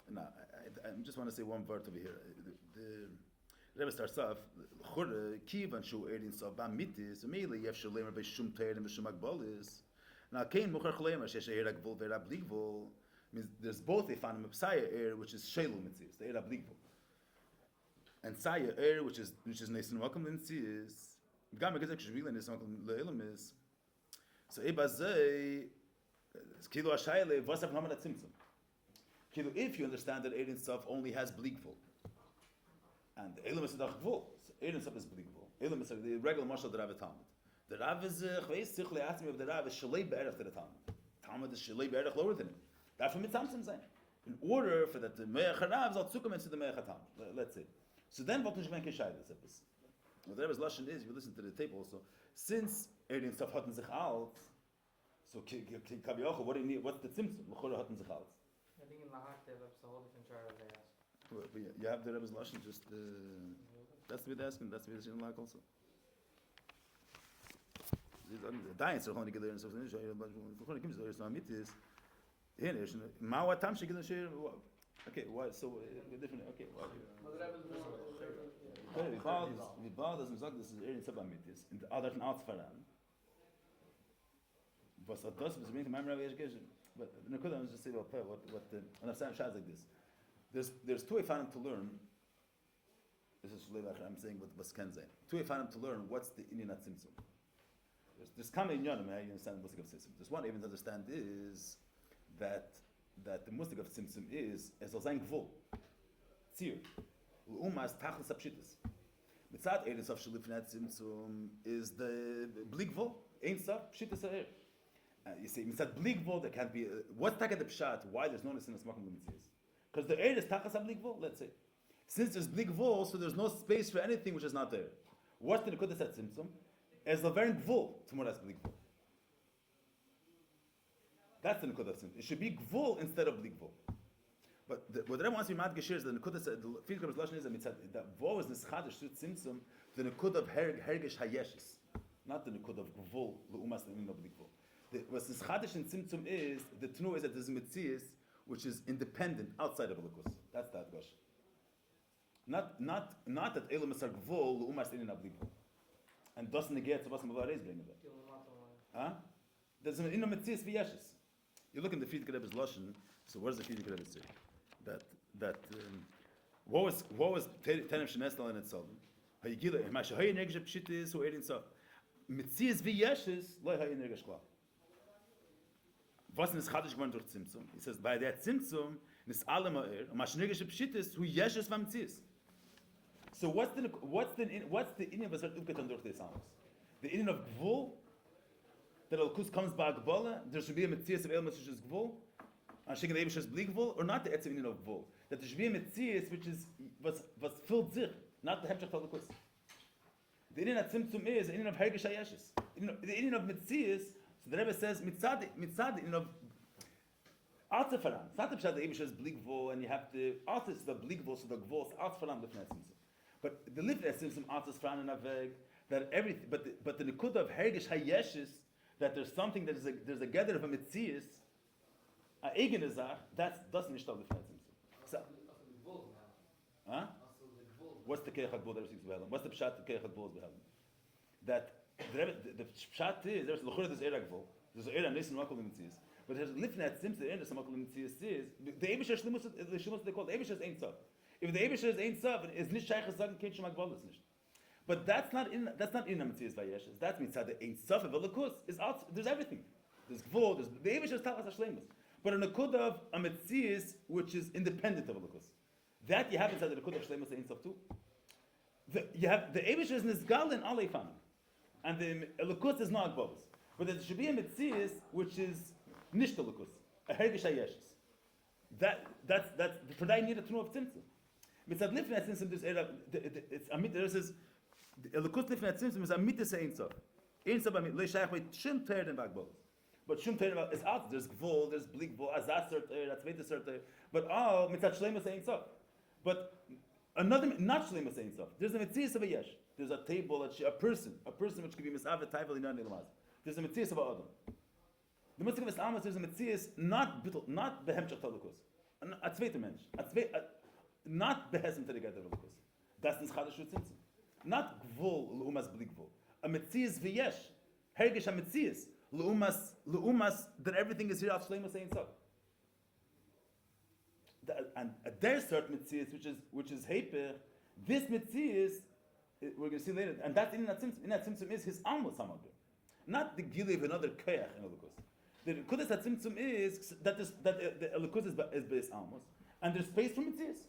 now I just want to say one word over here. The Rebbe starts off chure kivan shu erin so bam mitis mele yef shloime be shum teir and shum agbolis. Now kain mocher chloime shesh eir agvol ver abligvol means there's both a fan of Messiah air which is shelu mitzis the eir abligvol. And Saya air, which is Nesin Welcome Lindsay is Gama Gazek Shvila Nesin Welcome Leilum is so Ebazay Kilo Ashayle Vasaf Hamad Simson. Kilo, if you understand that Erin stuff only has bleakful. And the Elam is a Dachvul. So Erin stuff is bleakful. Elam is the regular marshal the Rav Talmud. The Rav is Chveis asked me of the Rav is Shalei Be'erach to the Talmud. Talmud is Shalei Be'erach lower than him. That's from Mitzamsim saying. In order for that the Me'ach Rav zal Tzukum into the Me'ach Talmud. Let's say. So then, what Nishman Keshai this episode? What the Rebbe's lashon is, if you listen to the tape also, since Erin stuff hatten sich out, so Kabiocha, what do you need? What's the tzimtzum? L'chora hatten sich out. I think in Lahak they have a whole different chart they ask. You have the Rebbe's lashon, just that's the way they're asking. That's the way they're like also. The dying so only get there and so on. The comes there so mitis. Here, Mawa tam she get share. Okay, why? So different. Okay, why? We bought this. This is Erin Sabamitis, and the other Arts Faran. was das was means Maamar education. But the Nekuda was just say what and I'm saying like this. There's two fanim to learn. This is I'm saying what was can say. Two fanim to learn what's the Indian Tzimtzum. There's coming in Yonam, you understand the Musik of Tzimtzum. There's one even to understand is that the Musik of Tzimtzum is as sein Gvul. Tzir. Umas tachlis apshitis. Mitzad Eres of Shalifnat Tzimtzum is the Bligvul. Ein Saf Pshitis Ha'er. You see, Mitzad Bligvul, there can't be. What's Taka the Pshat? Why there's no Nisin Smakum L'Mitzias? Because the air is Tachas HaBligvul, let's say. Since there's Bligvul, so there's no space for anything which is not there. What's the Nekudas at Tzimtzum? As the very Gvul, Tumuras Bligvul. That's the Nekudas Tzimtzum. It should be Gvul instead of Bligvul. But what the Rebbe wants to be mad Geshir is the Nekudas, the Field Lashon is that Vul is Nischadish to Tzimtzum, the Nekud of Hergish Hayeshis, not the Nekud of Gvul, L'umas L'min of Bligvul. What Nischadish in Tzimtzum is, the Tnu is that there's a Metzias which is independent outside of Elikus. That's the Adgosh. Not that Elam is a Gvul, L'umas L'min of Bligvul. And doesn't negate what Maamar is bringing that. Huh? There's an inner Metzias V'yeshis. You look in the Field Rebbe's Lashon. So what does the Field Rebbe say? That what was Tenem Shenestal in itself? Hayigila Masha Hay Negesh Pshitis who ate in so Metzias V'yeshis Lo Hay Negesh Kla. Was is Chadish geworden durch Tzimtzum? He says by that Tzimtzum nis alle Ma'ir Masha Negesh Pshitis who Yeshis Vam Metzias. So what's the Indian was upgetan durch this Amos? The Indian of Gvul that Al-Kus comes by Gvola, there should be a Metzias of Elmas which is Gvul. And Shekin Eibishter is Bligvul, or not the Etz Indian of Gvul. That there should be a Metzias which is was filled zich, not the Hemshech Al-Kus. The Indian of Tzimtzum is the Indian of Hergish Hayeshis. The Indian of Metzias, so the Rebbe says Mitzad the Indian of Artefaran. It's not the Pshat the Eibishter is Bligvul, and you have to Artis the Bligvul, so the Gvul is Artefaran Lifnei Tzimtzum. But the Lifnei Tzimtzum Artis Faran and Aveg, that everything, but the Nekud of Hergish Hayeshis, that there's something that there's a gather of a Metzias, a eigene Zach, das nicht auf the Tzimtzum. Huh? What's the Keich HaGvul that receives Behelim? What's the Pshat the Keich HaGvul is Behelim? That the Pshat is, there's L'chur there's Eira Gvul, there's Eira Nissen Makol Metzias, but there's Lifnei Tzimtzum, the Eira Makol Metzias is, the Eibishter Shlimus, the Shlimus they call it, the Eibishter is Ein Tzav. If the Eibishter is Ein Tzav, it's nicht Shaykh HaZagen, Kein Shema Gvul is nicht. But that's not in Metzias Vayeshes. That means that the Ein Tzav of Elikus is out, there's everything. There's Gvul, there's the Eibishter is Tachas HaShleimus. But a Nekud of a Metzias which is independent of Elikus. That you have inside the Nekud of Shleimus Ein Tzav too. You have the Eibishter is Nizgal and Alei Fanim. And the Elikus is not Gvulus. But there should be a Metzias which is Nisht Elikus, a Hergish Hayeshis. That's for that you need a Tnu of Tzimtzum. Mitzad Lifnei Tzimtzum there's the Elikus Lifnei Tzimtzum is a Mitzvah Ein Tzav. Ein Tzav Amit Lo Shayach with Shim Teir and Bagbulus. But Shum Teir is out. There's Gvul, there's Bligvul, Azaz Serter, that's Veda Serter. But all Mitzad Shleimus Ein Tzav. But another not Shleimus Ein Tzav. There's a Metzias of a Yesh. There's a table, a person which could be Misavet Taivel in Lamaz. There's a Metzias of a Adam. The Musik of Amos there's a Metzias not Behemshach Talikus. A Zweiter Mensch. Not Behesem Teregat Talikus. That's the Chadash Tzimtzum. Not Gvul L'umas Bligvul. A Metzias v'yesh. Hergish a Metzias. L'umas that everything is here of Shleimus Ein Tzav. And there's certain Metzias which is Heper. This Metzias we're going to see later, and that's in that Tzimtzum is his Amos Hamagir. Not the Gili of another Koyach in Elikus. The Kudas at Tzimtzum is that the Elikus is based Amos, and there's space for Metzias.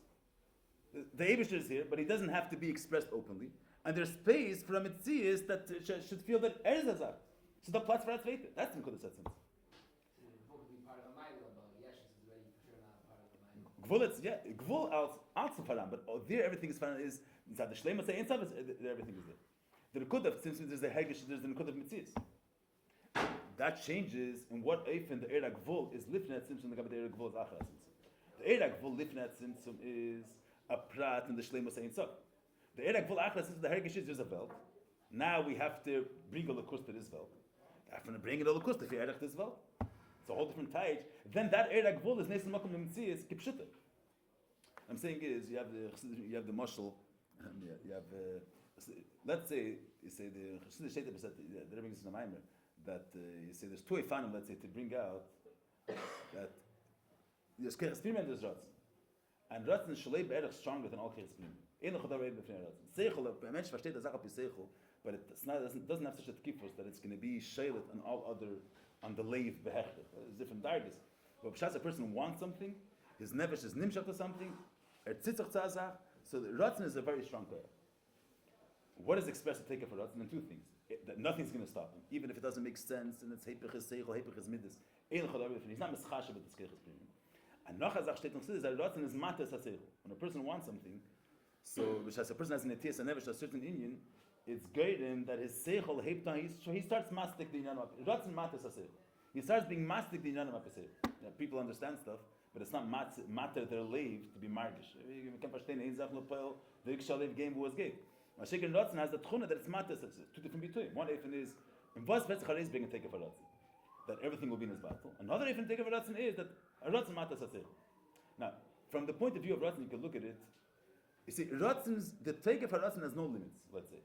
The Eibishter is here, but he doesn't have to be expressed openly. And there's space for a Metzias that should feel that Eretz Azar. So the platz for Atzveita. That's the Kudas at Tzimtzum. Gvul also Faram, but there everything is Faram is that the Shleimus Ein Tzav everything is there. The Nekud of Tzimtzum there's the Hergish, there's the Nekud of Metzias. That changes in what Eifen the Eira Gvul is Lifnei Tzimtzum, the Gabbat Eira Gvul is Achar Tzimtzum. The Eira Gvul Lifnei Tzimtzum is a prat in the Shleimus Ein Tzav. The Eira Gvul Achar Tzimtzum, the Hergish is there's a belt. Now we have to bring a Lekus to this belt. After bring it a Lekus to Eirach this belt. It's a whole different taich. Then that Eira Gvul is Nesim Makom Metzias Kipshuta. I'm saying is you have the mashal, you have let's say you say the Chassidus Shetep said the Rebbe is in the Maamar that you say there's two ifanim, let's say, to bring out that there's keches pnimi and there's ratzon. And ratzon is shalei be'erach stronger than all keches pnimi. Ein lechot arei b'fnei ratzon. Seichel, a mensch versteht das auch auf seichel, but it doesn't have such a tkifus that it's going to be shailet on all other, on the leiv behechtig. There's different dargis. But b'shas a person wants something, his nefesh is nimshach to something, tzitzach tzazach, so the ratzon is a very strong prayer. What is expressed to take it for ratzon? And two things. That nothing's going to stop him, even if it doesn't make sense, and it's heipich is seichel, heipich is midas. He's not mischashev with this keches pnimi. And noch azach steht noch is that ratzon is matas haseichel. When a person wants something, so which as a person has an etias and nevesh a certain inyan, it's great that his seichel heipta. He starts mastik the inyan of ratzon matas haseichel. He starts being mastik the inyan of haseichel. People understand stuff, but it's not matter their leiv to be margish. You can verstehen ein zach lopel the ikshalev game was gay. Mashiach and Ratzon has the tchuna that it's matas. Two different between. One efen is in was vetzcharis being a take for Ratzon, that everything will be in his battle. Another efen take for Ratzon is that a Ratzon matas haseichel. Now, from the point of view of Ratzon, you can look at it. You see, the take for Ratzon has no limits. Let's say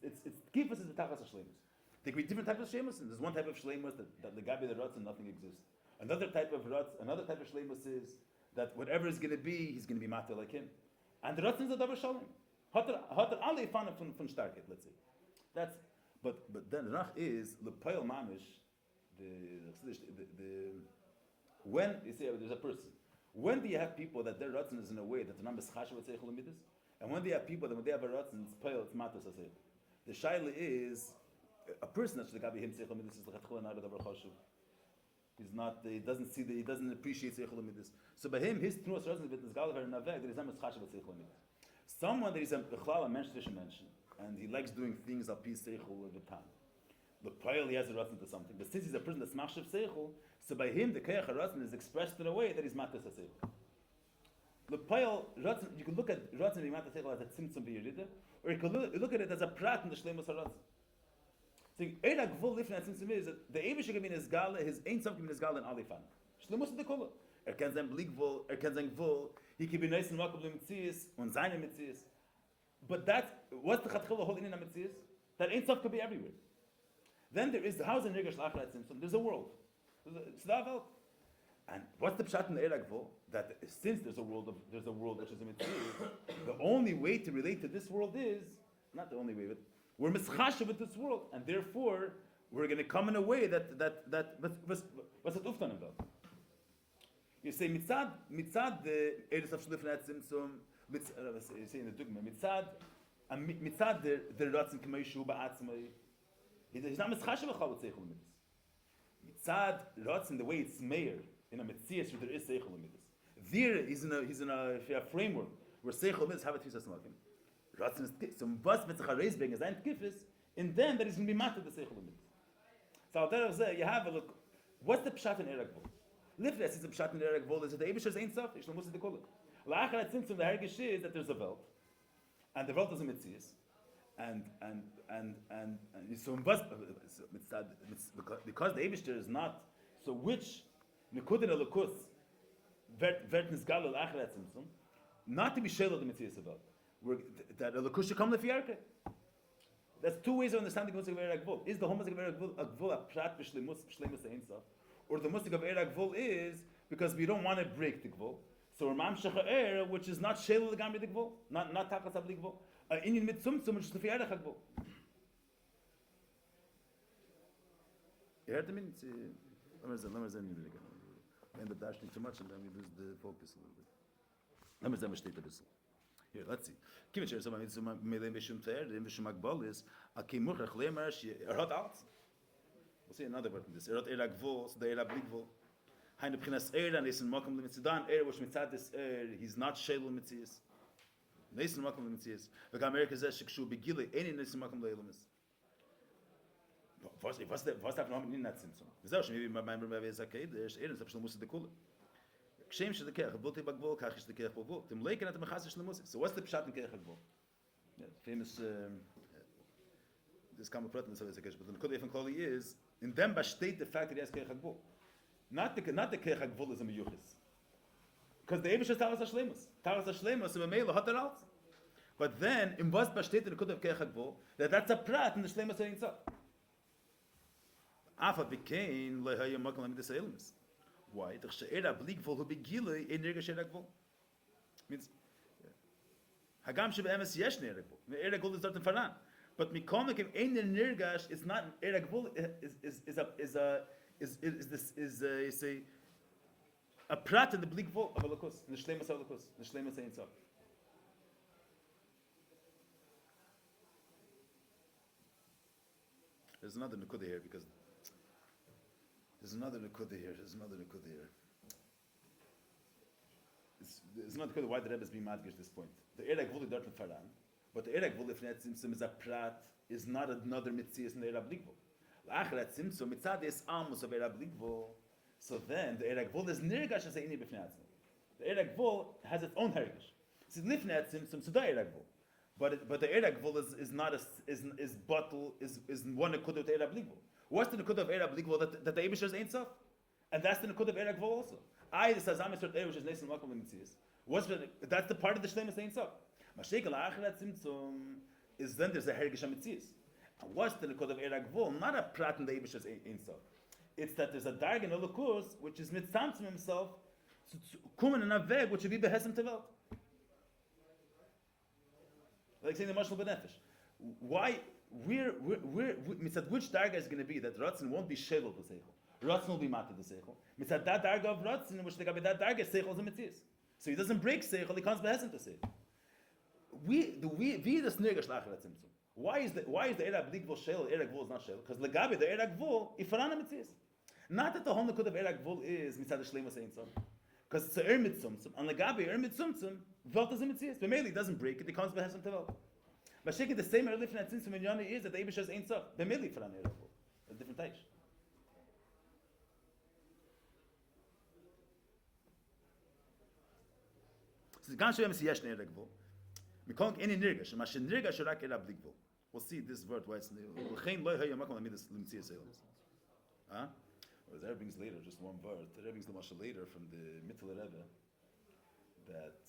it's kifus is the tachas of shleimus. There can be different types of shleimus. There's one type of shleimus that the gabi the Ratzon nothing exists. Another type of shleimus is that whatever is going to be, he's going to be matar like him. And the Ratzon is a davar shalom. Hat alle ifana von starket, let's say. That's but then the nach is the pile mamish. The when you say there's a person. When do you have people that their Ratzon is in a way that the number is chashav tzeichel lemidus, and when do you have people that when they have a Ratzon, it's pile, it's matas aseichel. The shaila is a person that should gabi him tzeichel lemidus is lechatchila not a davar chashuv. He's not. He doesn't appreciate seichel lemidus. So by him, his tnuas Ratzon is galaver and naveg that he's not chashav tzeichel lemidus. Someone that is a bechlal a mensch mention, and he likes doing things al pi seichel of the time. The pile he has a Ratzon to something, but since he's a person that's machshav seichel, so by him the keach Ratzon is expressed in a way that he's matas seichel. The pile Ratzon, you can look at Ratzon being matas seichel as a tzimtzum v'yerida, or you can look at it as a prat in the shleimus Ratzon. So Eira Gvul lifnei tzimtzum is that the Eivish can be in his gala, his ein sof can be in his gala in alifan. Shleimus the kula. Can sein Blikvul, can sein Gvul. He can be nice and makabel mitzias und seine mitzias. But that's what's the chatchila holding in a mitzias? That ein sof could be everywhere. Then there is the house in Rigash Lachrat Tzimtzum. There's a world. It's the world. And what's the pshat in the Eira Gvul? That since there's a world which is a mitzias, the only way to relate to this world is not the only way, but we're mischashev with this world, and therefore we're going to come in a way that what's it uftan about? You say mitzad the eres of shlifnei tzimtzum. You say in the dugma mitzad the ratzon k'meishu ba'atzmai. He's not mischashev v'chal with seichel lemidus. Mitzad ratzon the way it's meir in a mitzias where there is seichel lemidus. There he's in a framework where seichel lemidus have a tfisas makim. Ratzon is so was vetzcharis being as ein tkifis, and then that is going to be matter the seichel lemidus. So I'll tell you, you have a look. What's the pshat in Eira Gvul? Lifnes is the pshat in Eira Gvul is that the Eivisher is ein sof. Ich muss it the kolik. La'achat tzimtzum the hergish is that there's a welt, and the welt is a mitzias, and so because the Eivisher is not. So which nekudim elokus vert nisgal la'achat tzimtzum, not to be shelo the mitzias of welt. That elokus should come lefiyarke. That's two ways of understanding the musik of Eira Gvul. Is the whole musik of Eira Gvul a pshat b'shleimus ein sof? Or the musik of Eira Gvul is because we don't want to break the Gvul. So we're mamshach ha'er, which is not sheilu l'gamri the Gvul, not tachas av l'Gvul. Inyan mit tzumtzum, which is lefi erech ha'Gvul. You heard me? Let me say it again. We end up dashing too much and then we lose the focus a little bit. Let me say it a bisschen. Here, let's see. Kim ich so mit so melem bishum ter, dem bishum magbal is a kimur khlemer she hat out. We'll see another word in this. Hat Eira Gvul, so the Eira Blikvul. Hayne prinas Eira is in makam limit Eira was mitzad this he's not shel mitzias. Neis in makam mitzias. The America says shikshu begile any neis in makam leilemis. Was darf noch in net sind so. Wir sagen schon wie mein Bruder sagt, der ist Eira, das muss der Kule. Kshem she the kerch, bulti bagvul, kach is the kerch bagvul. Dem leken at the mechazes shlemus. So what's the pshat in kerch bagvul? Yeah, famous this common problem so but the kule even koli is in them state the fact that he has kerch bagvul. Not the kerch bagvul is a meyuchis. Because the Eivish is taras hashlemus. Taras hashlemus in a mele hat out. But then in was besteht in the kule of kerch bagvul that's a prat in the shlemus ein sof. Afa became lehaya makal amidas elimus. Why? The she'era blikvol who begilei in nirga she'era gvol. Means hagam sheba emes yesh nirga gvol. Era gvol is not faran. But mikomikim ein nirgash is not era gvol is a prat in the blikvol of a lakus, the shleimas of lakus, the shleimas ein sof. There's another nekuda here because there's another nekuda here. There's another nekuda why the Rebbe is being madgish this point. The erek vuli dort faran, but the erek vuli fnet simsum is a prat is not another mitzias in the erab likvo. La'achrat simsum mitzad is amos of erab likvo. So then the erek vul is nirgash as eini b'fnetzim. The erek vul has its own heritage. So lifnet simsum so the erek vul. But the erek vul is not is bottle is one nekuda with the erab likvo. What's the nekuda of erab likvo that the Eibusher is ain't sof? And that's the nekuda of erek vul also. The sazam is which is nesin makom l'mitzias. That's the part of the shleimus ain't sof. Mashiach la'achrat simsum is then there's a heritage mitzias. And what's the nekuda of erek vul? Not a prat in the Eibusher ain't sof. It's that there's a darg in Elokus which is mitzamtzim himself to kumen in a veg which would be behesem tevel. Like saying the mashal benefesh. Why? Mitzad which darga is going to be that Ratzin won't be shevel to seichel. Ratzin will be mated to seichel. Mitzad that darga of Ratzin, in which the gabi that darga seichel is a mitzias. So he doesn't break seichel, he comes behesem to seichel. We the snirgash la'achrat simsum. Why is the erag blikvol shel, erag vul is not shel? Because legabi the erag vul ifarana mitzias. Not that the whole nekuda of erag vul is mitzad shleimus ein sof. Because it's a mitzumtzum, and legabi mitzumtzum, velt is a mitzias. But mainly it doesn't break it, it comes behesem to velt. But shaking the same early from tzimtzum in Yoni is that the Eibusher ain't sof. But mainly for an erag vul, a different type. So the gan shoyem si yesh erag vul. Mikol any nirgash, ma shen nirgash rak erag blikvul. We'll see this word why it's l'chein loy hayom makom amidas l'mitzias elos. Huh? Well, the Rebbe brings later, just one word. The Rebbe brings the mashal later from the Mittel Rebbe that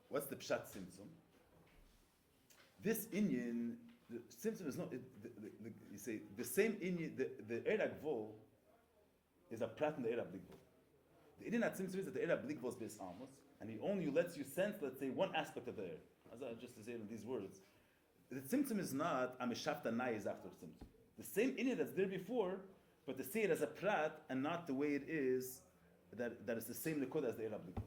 what's the pshat simsum? This inyan, the simsum is not. You say the same inyan. The erag vol is a prat in the erag blikvol. The inyan at simsum is that the erag blikvol is based amos, and he only lets you sense, let's say, one aspect of the air. As I just to say it in these words, the simsum is not a mishafta nai is after simsum. The same inyan that's there before, but to see it as a prat and not the way it is, that it's the same likud as the erab likud.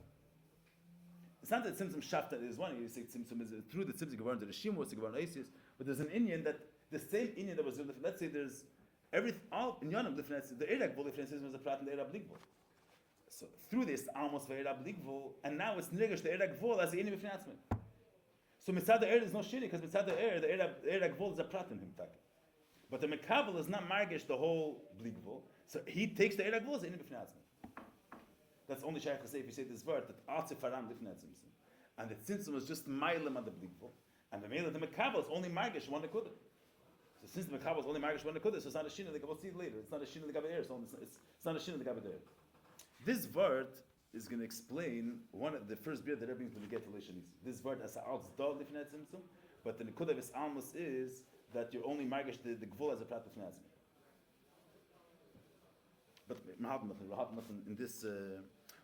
It's not that tzimtzum shafta is one. You say tzimtzum is through the tzimtzum governed to the shiur, it's governed to but there's an inyan that the same inyan that was let's say there's all in yanam difference. The erab vul difference was a prat in the erab likud. So through this almost for erab likud, and now it's nirgash the erab vul as the inyan b'fnatzman. So mitzad the air is no shiri because mitzad the air erab vul is a prat in him. But the Mekabel is not margish the whole blikvul, so he takes the erag vul in b'fnatzim. That's only shaykh to say if you say this word that atzif faram b'fnatzim, and the tzimtzum was just mailim on the blikvul, and the Mekabel is only margish one nekuda. So since the Mekabel is only margish one nekuda, so it's not a shina. We'll see it later. It's not a shina l'gabe air. It's not a shina l'gabe air. This word is going to explain one of the first beer that everybody's going to get to Lishanis. This word as a alts dog b'fnatzim, but the nekuda of his almos is that you're only margish the gvul as a prat b'fnei atzmi. But in this,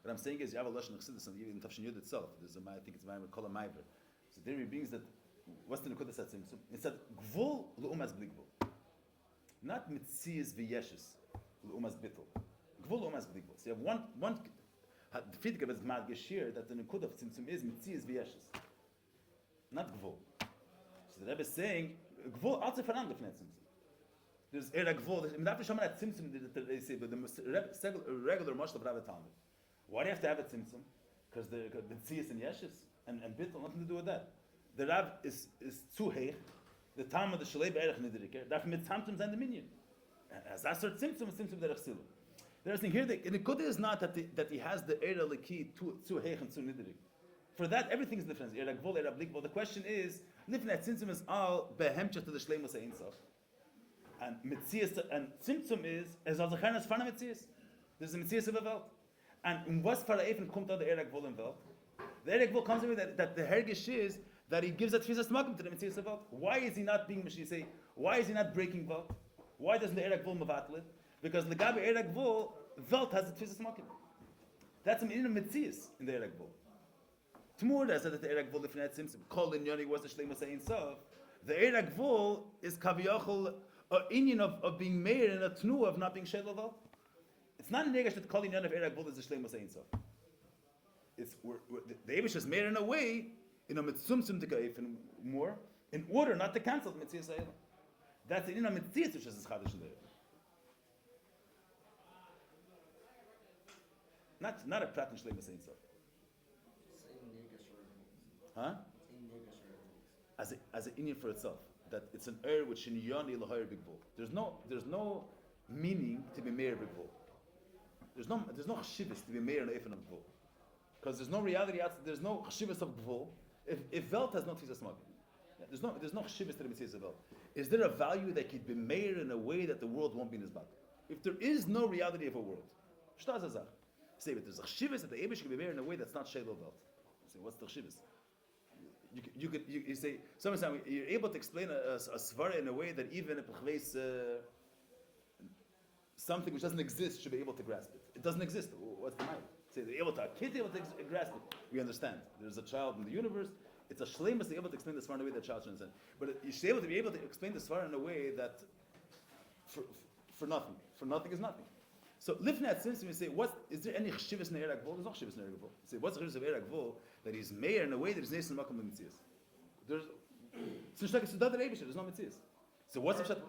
what I'm saying is you have a lashon chassidus and even in Tafshin Yud itself. There's I think it's Maamar kol Maamar. So there he brings that what's the nekuda satzim? It said gvul l'umas bli gvul, not mitzias v'yeshes l'umas bittul. Gvul l'umas bli gvul. So you have one. The feedback is margish here that the nekuda of tzimtzum is mitzias v'yeshes, not gvul. So the Rebbe is saying. Gvul also faran b'fnatzim. There's erag gvul. I mean, after shaman at tzimtzum, they say, but the regular mashal of Rabbi Talmud. Why do you have to have a tzimtzum? Because the tzias and yeshes and bittul nothing to do with that. The Rab is too heich. The Talmud the shalei be'erach nidriker. Daf mitzamtzum zayin the minyan. As that sort tzimtzum derech silu. There's thing here. The good is not that he has the erag leki too heich and too nidrik. For that, everything is different. Erag gvul, erag blikvul. The question is. Lifnei tzimtzum is all behemcha to the shleimus ein sof, and mitzias and tzimtzum is also chenas fana mitzias. There's a mitzias of a welt, and in was fara even kommt out the erag vul in welt. The erag vul comes to me that the hergish is that he gives a tfisas makom to the mitzias of welt. Why is he not being? You say why is he not breaking welt? Why doesn't the Eirag Vul mevatel it? Because Legabi Eirag Vul, Welt has the Tfisas Makim. That's an inner Metzias in the Eirag Vul. Tmur that the Eirag Vul, if not Simpson, Kol in Yoni was the Shloime saying so. The Eirag Vul is Kaviyachol, an Indian of being made in a Tnu of not being Shelo Velt. It's not a negash that Kol in Yoni of Eirag Vul is the Shloime saying so. It's the Eibush is made in a way, in a Mitzumsum Tikaif and more, in order not to cancel the Metzias Eilam. That's the inner Metzias which is Chadash in there. Not a Prat and Shloime saying so. Huh? As an Indian for itself, that it's an which in Yoni Lahayr Big Bull. There's no meaning to be Meir Big Bull. There's no chshivas to be Meir in the Eifan of Big Bull. Because there's no reality outside, there's no chshivas of Gvul. If Welt has no tfisas magim, there's no chshivas to the mitzvahs of Welt. Is there a value that could be made in a way that the world won't be in his back? If there is no reality of a world, say, but there's a chshivas that the Eibush can be made in a way that's not shelo Welt. Say, what's the chshivas? You say sometimes you're able to explain a svara in a way that even if something which doesn't exist should be able to grasp it. It doesn't exist. What's the mind? Say they're able to, a kid's able to grasp it. We understand. There's a child in the universe. It's a shleimus to be able to explain the svara in a way that child should understand. But you should be able to explain the svara in a way that for nothing. For nothing is nothing. So lifnat since we say, is there any chshivas in Eirag Vul? There's no chshivas in Eirag Vul. Say, what's the chshivas of Eirag Vul? That he's mayor in a way that is neis in makom l'mitzias. There's no mitzias. So what's the pshat?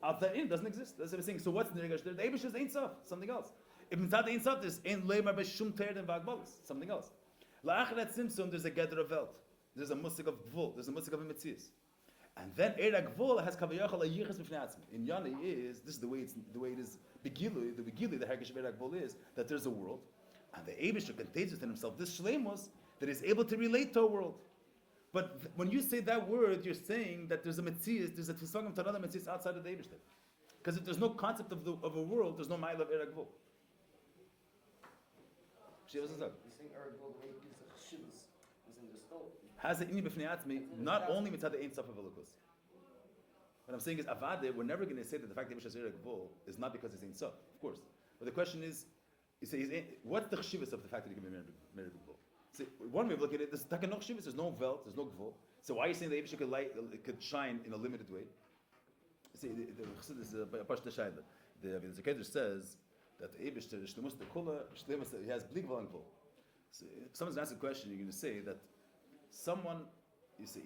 Outside in doesn't exist. That's what I'm saying. So what's the negash there? The Eibush is ain't sof, something else. If mitzad ain't sof, there's ain't leimar b'shum tered and vagbalis, something else. La'achrat simsum, there's a gather of Welt. There's a musik of Gvul. There's a musik of mitzias. And then Eirag Vul has kavayachal a yichas b'fnei atzmi. In Yoni this is the way it is. Begilui, the Hergish of Eirag Vul is that there's a world, and the Eibush contains within himself this shleimus that is able to relate to a world. But when you say that word, you're saying that there's a mitzias, there's a tfisagim to another mitzias outside of the Eibush. Because if there's no concept of a world, there's no mile of Eirag Vul. You're saying Eirag Vul, the way he uses shivas, is in the stove. Has the inni b'fnei atzmi, not only mitzad the ein sof of elokus. What I'm saying is, avade, we're never going to say that the fact that Eibush has Eirag Vul is not because he's ein sof, of course. But the question is, you say, what's the chshivas of the fact that he can be married Vul? See, one way of looking at it, there's takanok shivas, there's no Welt, there's no Gvul. So why are you saying the Eibush could shine in a limited way? See, the Pashta Shaila, the Kedr says that the Eibush, Shlemus, the Kula, Shlemus, he has blig Vul and Gvul. So if someone's asked a question, you're going to say that someone, you see,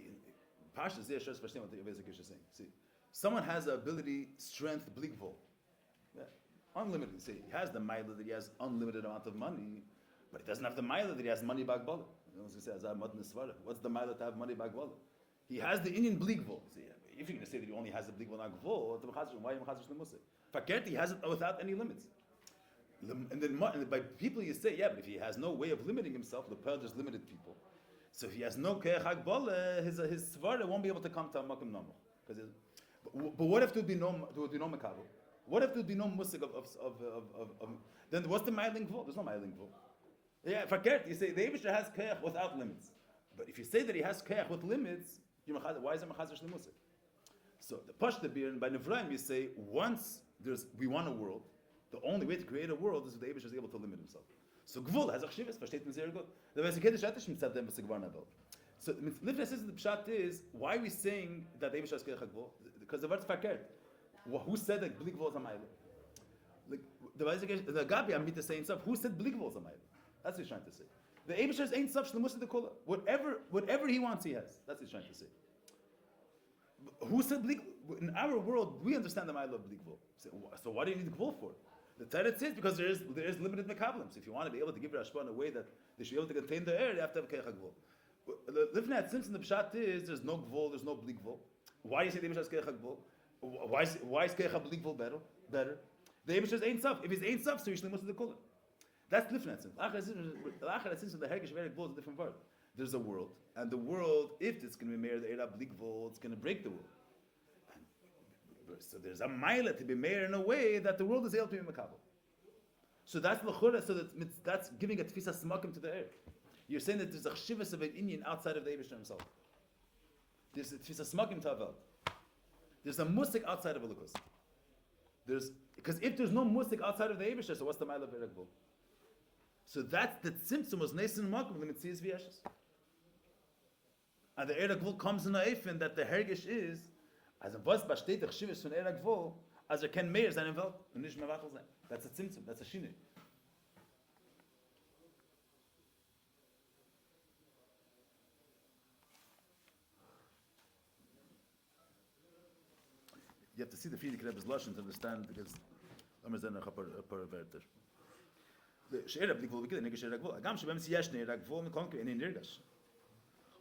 Pashta Zeh Shos Pashtem, what the Vezek is saying. See, someone has the ability, strength, blig Vul. Yeah. Unlimited. You see, he has the Maila that he has unlimited amount of money, but he doesn't have the Maila that he has money back bala. You know what I'm saying? What's the Maila to have money back bala? He has the Indian blig Vul. See, if you're going to say that he only has the blig Vul, not Gvul, why are you Mechazir Shlemusah? Fakert, he has it without any limits. And then by people you say, yeah, but if he has no way of limiting himself, the Pearl just limited people. So if he has no Keach Hagbala, his Svara won't be able to come to a Makom Namah. But what if there would be no Makabel? What if there would be no Musik of then what's the Mailing Gvul? There's no Mailing Gvul. Yeah, forget, you say the Eibush has Keach without limits. But if you say that he has Keach with limits, why is it Mechazir Shel Musik? So the Pashta Bir, by Nevraim you say, once we want a world, the only way to create a world is that the Eibush is able to limit himself. So Gvul has a chshivas, versteht man sehr gut. The Vezek Shatish mitzad dem v'segvar navel. So Lifnei says the pshat is, why are we saying that the Eibush has Keach Gvul? Because the word's fakert. Who said that blig Gvul is a mile? Like the Gabi Amita saying stuff. Who said blig Gvul is a mile? That's what he's trying to say. The Eibush has ain't stuff shlemus the kula. Whatever he wants, he has. That's what he's trying to say. Who said blig? In our world, we understand the mile of blig Gvul. So why do you need Gvul for? The Torah says because there is limited mekablams. If you want to be able to give Rashba in a way that they should be able to contain the air, you have to have Keach Gvul. Lifnat, since in the pshat is there's no Gvul, there's no blig Gvul. Why do you say the Eibush has Keach Gvul? Why is Keach blig Gvul better? The Eibush has Ein Sof. If he's Ein Sof, so usually most of the Kula. That's Lifnat. L'achar since in the Hergish Verik Gvul is a different word. There's a world, and the world, if it's going to be made the Eira blig Gvul, it's going to break the world. So there's a mile to be made in a way that the world is able to be makabel. So that's l'chura. So that's giving a tfisa smakim to the air. You're saying that there's a chshivas of an Indian outside of the Eibush himself. There's a tfisa smakim to Avel. There's a musik outside of Elokus. Because if there's no musik outside of the Eibishter, so what's the mile of Eirag Gvul? So that's the tzimtzum was nesin makom l'mitzias v'yeshes. And the Eirag Gvul comes in the Eifen that the hergish is, as a was besteht der Chivus von Eirag Gvul, as can Meir sein in Welt und nicht mehr wachel sein. That's a tzimtzum, that's a shinui. You have to see the Friedrich Rebbe's Lashon to understand, because Lamer Zen Chapar Verter. The She'er Abdikvul, we get a nigga She'er Abdikvul. Agam Shebem Si Yesh Ne'er Abdikvul, me konke in Nirgash.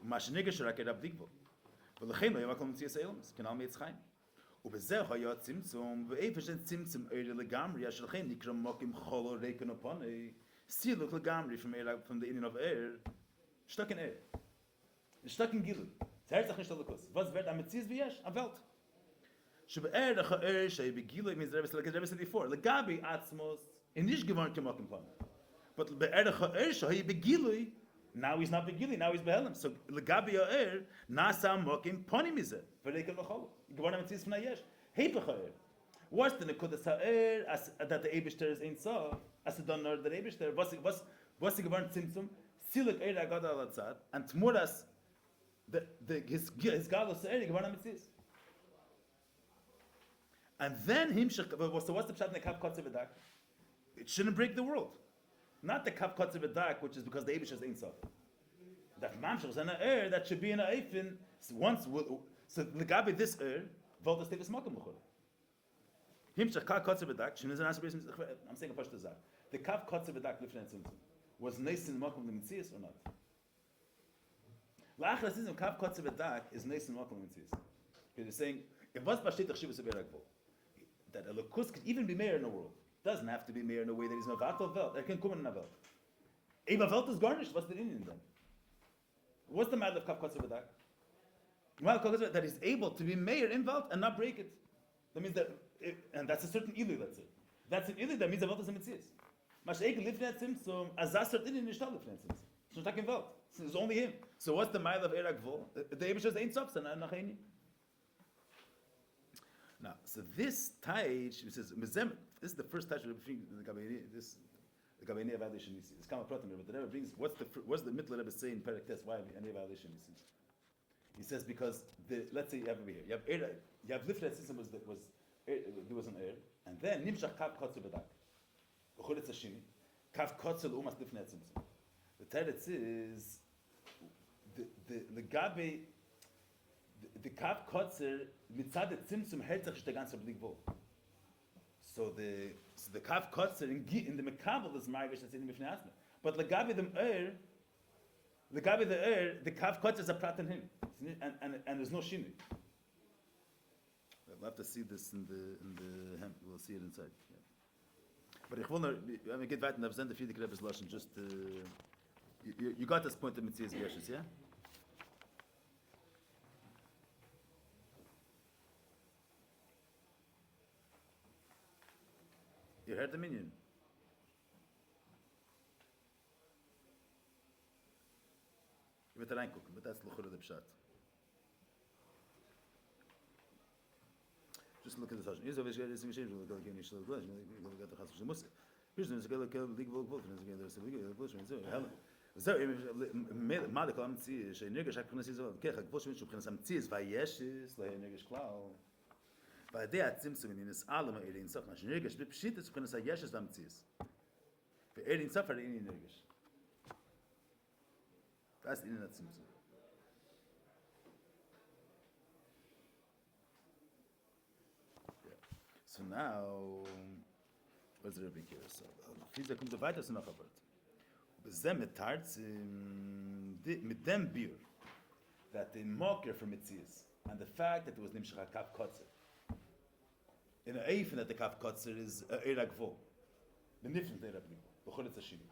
U'ma She'nigga She'er Abdikvul. V'lechem lo yamakom Tzias Eilams, kenal me Yitzchayim. ובזה היה צמצום, ואיפה שצמצום עיר לגמרי, אשר לכן נקרא מוקים חולו ריקן upon, סילוק לגמרי from the Indian of air, stuck in air. Stuck in Gilu. זה הרצח nicht הלכוס. Was wird am Metzies wie יש? A Welt. שבערך האר שהיא בגילוי, means Rebbe said before, לגבי עצמוס, nicht gewohnt כמוקים פון. But בערך האר שהיא בגילוי, now he's not begili, now he's behelim. So legabi ha'er nasa mokim poni mizeh v'reikel v'cholu. Gevon ha'metzias from hayesh. Heipach ha'er. What's the nekudas ha'er that the Eibishter is ein sof? As the donor the Eibishter. What's the gevon tzimtzum? Siluk eir agad al atzad and tmuras his galus ha'er gevon ha'metzias. And then him so what's the pshat in the kav kotzer v'dak? It shouldn't break the world. Not the kav kotzer v'dak, which is because the Eibush is ein sof. That mamshel is an air that should be in a eifin once. So legabe this air, voltas tevis makom b'chol. Himshach kav kotzer v'dak. I'm saying a pashto zak. The kav kotzer v'dak lifnei tzimtzum was neisin makom l'mitzias or not? La'achar season kav kotzer v'dak is neisin makom l'mitzias. Because you're saying it was b'shtei tachshivus b'eirag vol that a lokus could even be mayor in the world. Doesn't have to be mayor in a way that he's mevatel velt. There can come in a velt. Eva velt is garnished. What's the Indian then? What's the matter of kav kotzer v'dak? That he's able to be mayor in velt and not break it. That means that, and that's a certain ilu. Let's say that's an ilu. That means the velt is a mitzias. Mashiach lifnei tzimtzum azasert in nishtal lifnei tzimtzum. It's not talking velt. It's only him. So what's the mile of Eirag Vol? The Eibush is ein substance and nacheni. Now, so this taich, it says, this is the first taich of the Gabbaini evaluation. It's kind of proton, but the Rebbe brings, what's the middle Rebbe say in Perek Tes, why any evaluation? He says, because, let's say you have over here, you have lifted system there was an air, and then, Nimshach Kav Kotzer B'dak, B'chuletz Hashini, Kav Kotzer L'umas Lifnei Tzimtzum. The teretz is, the Gabe, the kav kotzer mitzad tzimtzum hält sich der ganze Blick wohl. So the kav kotzer in the mekabel is margish that's in the mifnei asma. But legabe the kav kotzer is a prat in him, and there's no shinu. We'll have to see this in the hemp. We'll see it inside. Yeah. But ich will not. I mean, get weiter. I've sent the Friedrich Rebbe's Lashon. Just you got this point of mitzias v'yeshes, yeah. You heard the minion. You better reingucken, but that's l'chura the pshat. Just look at the Sashon. Here's a vision. Here's a vision. Here's a vision. Here's a vision. Here's a vision. Here's a vision. Here's a vision. וזהו, מה לכל המציא, שנרגש רק מבחינת סיזו, ככה, כמו שמישהו מבחינת המציא, וישס, להנרגש כלל. ועדי הצמצום נסעל למעיר אינסוף, מה שנרגש בפשיטת מבחינת הישס והמציא. ועיר אינסוף הרי איני נרגש. ואז איני הצמצום. So now, what's the Rebbe here? So, Frieda kommt so weiter, so noch aber. B'zeh metarz mit dem beer that the mocker from Mitzias and the fact that it was nimshach kav kotzer in a eifen that the kav kotzer is eirag vol the nifnei eirag vol b'chuletz hashini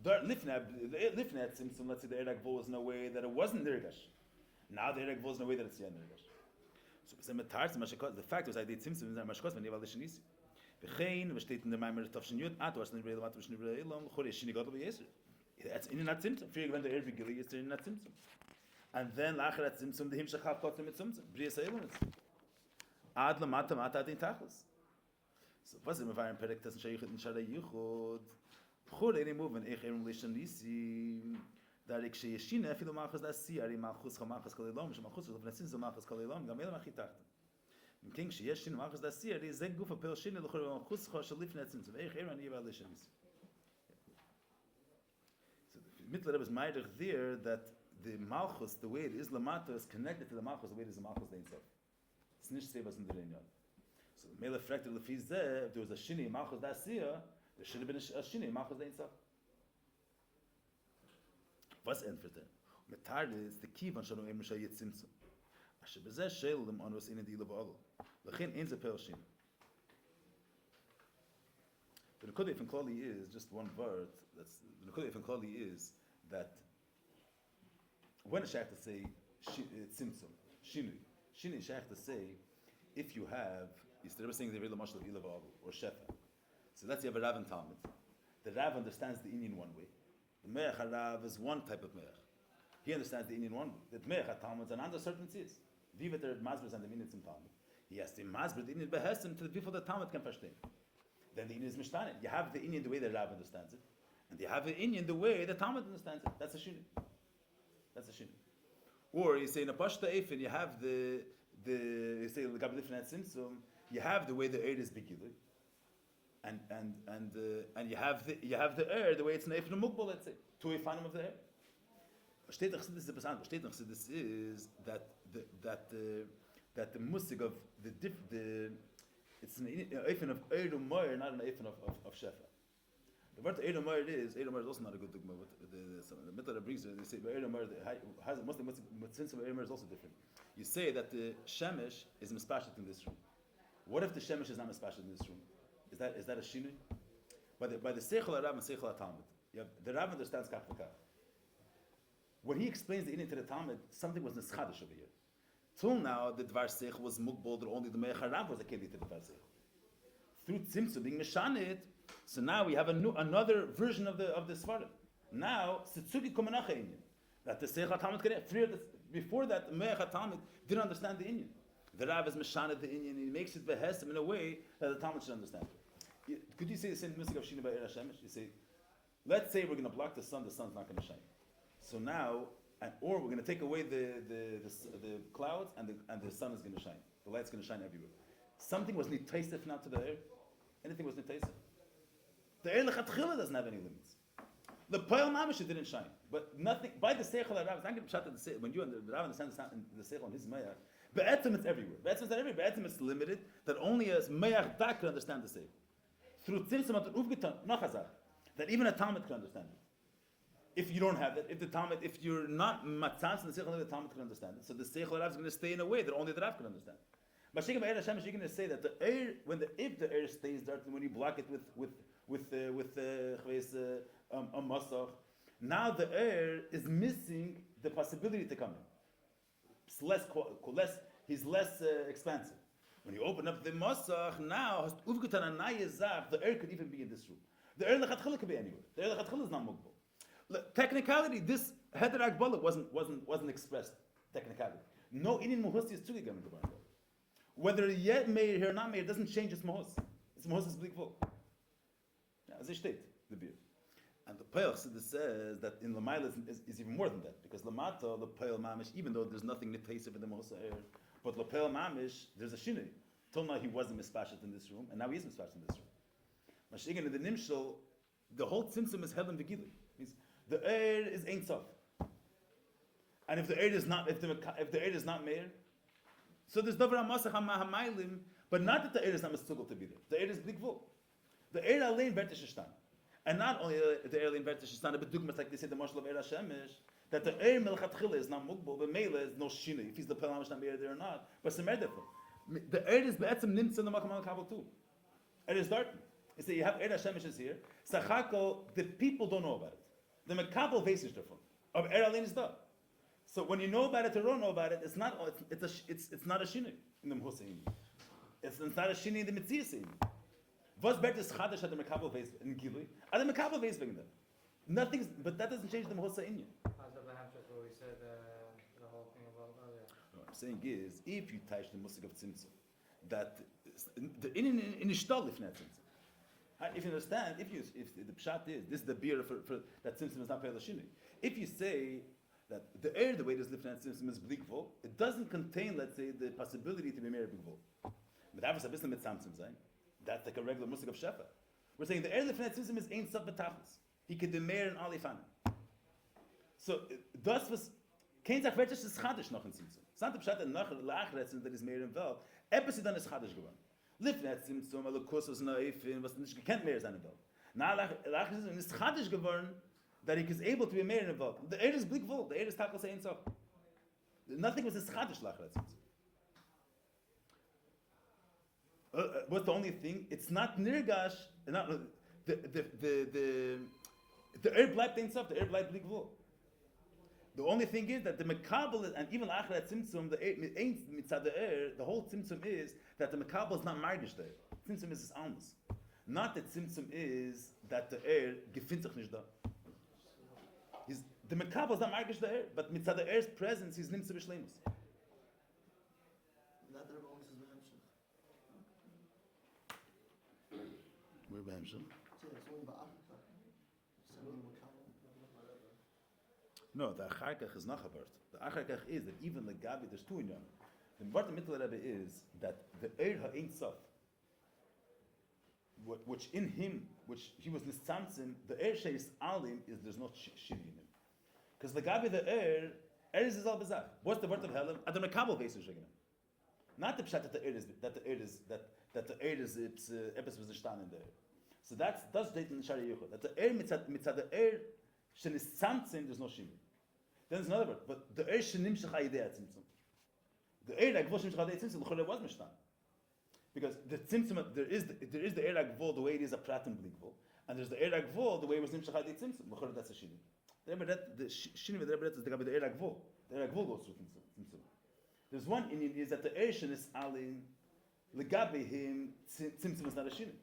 lifnei at tzimtzum. Let's say the eirag vol is no way that it wasn't nirgash. Now the eirag vol is no way that it's nirgash. So b'zeh metarz the fact was I did tzimtzum in mashkos when yeval lishnisi. Bechein, we state in the Maamar Tafshin Yud, was in the Real Matvish Nivra Elam, Chore Shini Gadol Yeser. That's in that Tzimtzum. Free when the Ervi Gili is in that Tzimtzum. And then Lacher at Tzimtzum, the Himshach Hav Kotzim at Tzimtzum, Brias Elam. Ad lamata mata adin tachlis. So was im waren Perek das Sheikh in Shalai Yichud. Bchol any movement ich in relation nisi. Darik sheyeshina afilo machas da si ari machus chamachas kol elam shemachus v'nesin zo machas kol elam gam elam achitachta. Im king sheyeshin machas da si ari zeg guf apel shina l'chol machus chashalif netzim zo veich eran yiva lishan nisi. So the Mittler is meidig there that the malchus, the way it is lamata, is connected to the malchus, the way it is the malchus dein sof. It's nicht sevas in the renyad. So the mele fractal lefiz there, if there was a shini malchus da si, there should have been a shini malchus dein sof. Was entfert er? Mit Tarde ist der Kivan schon immer schon jetzt Simson. Asher bezeh shel dem anus in die Levalo. Lechin in the Pershin. The Nekuda from Klali is just one word. That's the Nekuda from Klali is that when a shaykh to say Simson, Shinu shaykh to say if you have instead of saying the real mashal of Levalo or Shefa. So let's say you have a Rav and Talmud. The Rav understands the Indian one way. The Me'ach HaRav is one type of Me'ach. He understands the Indian one way. The Me'ach HaTalmud is another certain tzitz. Wie wird Masber and the Minutes in Talmud? He has to Masber the Indian behesten to the people that Talmud can verstehen. Then the Indian is Mishtane. You have the Indian the way the Rav understands it, and you have the Indian the way the Talmud understands it. That's a shini. That's a shini. Or you say in a Pashta Eifin, you have the you say the Gabalifnat Simsum, you have the way the Eid is Begilui. And you have the air the way it's neif mukbal, let's say to a fanim of the air. Steht noch this is that the musig of the it's an eifin of Eidum Moyer, not an eifin of Shefa. The word Eidum Moyer is also not a good dogma. The middle that brings it, they say Eidum Moyer has a Muslim sense of Eidum Moyer is also different. You say that the Shemesh is mispashet in this room. What if the Shemesh is not mispashet in this room? Is that a shinui? By the Seichel HaRav and Seichel HaTalmud, the Rav understands kach v'kach. When he explains the Indian to the Talmud, something was nischadish over here. Till now, the Dvar Seichel was mukbol, that only the Me'ach HaRav was a keli to the Dvar Seichel. Through Tzimtzum being Meshanit, so now we have another version of the Svarim. Now, Sitzuki Kumenacha Indian, that the Seichel HaTalmud can before that, the Me'ach HaTalmud didn't understand the Indian. The Rav is Meshanit the Indian, and he makes it behestim in a way that the Talmud should understand it. Could you say the same mystic of Shina Ba'er Hashemesh? You say, let's say we're going to block the sun's not going to shine. So now, or we're going to take away the clouds, and the sun is going to shine. The light's going to shine everywhere. Something was nitaisif now to the air. Anything was nitaisif. The air lechatchila doesn't have any limits. The Pa'il Mamish didn't shine, but nothing by the Seichel HaRav. It's not going to pshat the when you and the Rav understand the Seichel on his Mayach. Be'etzim it's everywhere. Be'etzim it's everywhere. Be'etzim it's limited that only a Mayach Dak can understand the Seichel. Through Tzimtzum at Uvgetan, Nachazar, that even a Talmud can understand it. If you don't have it, if you're not matzans in the Seichel, the Talmud can understand it. So the Seichel HaRav is going to stay in a way that only the Rav can understand. But Shekha Ba'er Hashem is going to say that the air, if the air stays dark, when you block it with a masach, now the air is missing the possibility to come in. It's he's less expansive. When you open up the masach, now the air could even be in this room. The air lechatchila could be anywhere. The air lechatchila is not mukbal. Technicality, this heder akbala wasn't expressed. Technicality, no Indian muhusi is zugegeben in the Barn. Whether yet Meir here or not Meir doesn't change its mahus. Its mahus is blikvul. As it steht, the beer. And the Pa'il says that in Lamaila is even more than that, because Lamata, the Pa'il Mamish, even though there's nothing nitasiv in the mahus air, but the Pa'il Mamish, there's a shinui. Till now he wasn't mispashet in this room, and now he is mispashet in this room. Mashiach in the Nimshal, the whole tzimtzum is helen v'gili. Means the air is Ein Sof. And if the air is not, if the air is not Meir, so there's davar hamasach ha'maylim, but not that the air is not mitzugel to be there. The air is blikvul. The air alein vertishishtan, and not only the air alein vertishishtan, but dugmas like they say the marshal of Eir Hashemesh, that the air melchatchila is not mukbul, but mele is no shina if he's the Pa'il Mamish not Meir there or not. But some the air is be'etzim nimtz in the makam al kabel too. It is dark. You say you have Eir Hashemesh is here. Sachako, the people don't know about it. The mekabel vesish davon of air alein is da. So when you know about it or don't know about it, it's not not a shini in the Muhusayim. It's not a shini in the Mitziyasayim. Was better is chadash at the mekabel vesish in Gilui. At the mekabel vesish wegen them. Nothing's, but that doesn't change the Muhusayim. How's the Hamshach where we said the whole thing about earlier? What I'm saying is, if you touch the musik of tzimtzum, that the in ishtal lifnei tzimtzum. If you understand, if the pshat is this is the beer for that tzimtzum is not pe'el shinui. If you say that the air, the way this lifnei tzimtzum is blikvol, it doesn't contain, let's say, the possibility to be meir blikvol. But that was a business mit tzimtzum zayin. That's like a regular musik of shefa. We're saying the air lifnei tzimtzum is ein sub betachlis. He could be meir in all ifanim. So das was kein sagt welches ist chadish noch in tzimtzum. It's not the pshat and nach lachretzim that is meir involved. Epis dann ist chadish geworden. Lifnei tzimtzum, alle kursus naifin, was nicht gekannt mehr sein involved. Na lachretzim ist chadish geworden, that he is able to be meir involved. The air is blikvol. The air is takal ein so. Nothing was this chadish lachretzim. What's the only thing? It's not nirgash. Not the air bleibt ein sof. The air bleibt blikvol. The only thing is that the mekabel and even achat tzimtzum, the mitzad the air, the whole tzimtzum is that the mekabel is not margish there. Tzimtzum is his almas. Not that tzimtzum is that the air gefindt sich nicht da. The mekabel is not margish the air, but mitzad the air's presence is nimtzu b'shleimus. Not that everyone says behemshach. Where behemshach? Yeah, it's only ba'achach. It's only mekabel. No, the acharkach is not a word. The acharkach is that even the gabi, there's two in Yom. The word of Mittel Rebbe is that the Eir ha'ein sof, which in him, which he was nitzamtzim, the Eir sheis alim is there's no shiri in him. Because the gabi, the Eir is al bezach. What's the word of Helam? At the Mekabel basis, not the pshat that the Eir is that the Eir is epis was in there. So that's date in Shari Yuchot. That the Eir mitzad the Eir shenis tzamtzim, there's no shiri. Then there's another word, but the Eir shenim shechai idea tzimtzum. The Eir agvol shenim shechai idea tzimtzum l'chol was mishtan. Because the tzimtzum, there is the Eir agvol the way it is a pratim blikvol, and there's the Eir agvol the way it was nim shechai idea tzimtzum. L'chol that's a shiri. The shini with the Rebbe is the Eir agvol. The Eir agvol goes through tzimtzum. There's one in is that the Eir shenis alim legabe him tzimtzum is not a shini.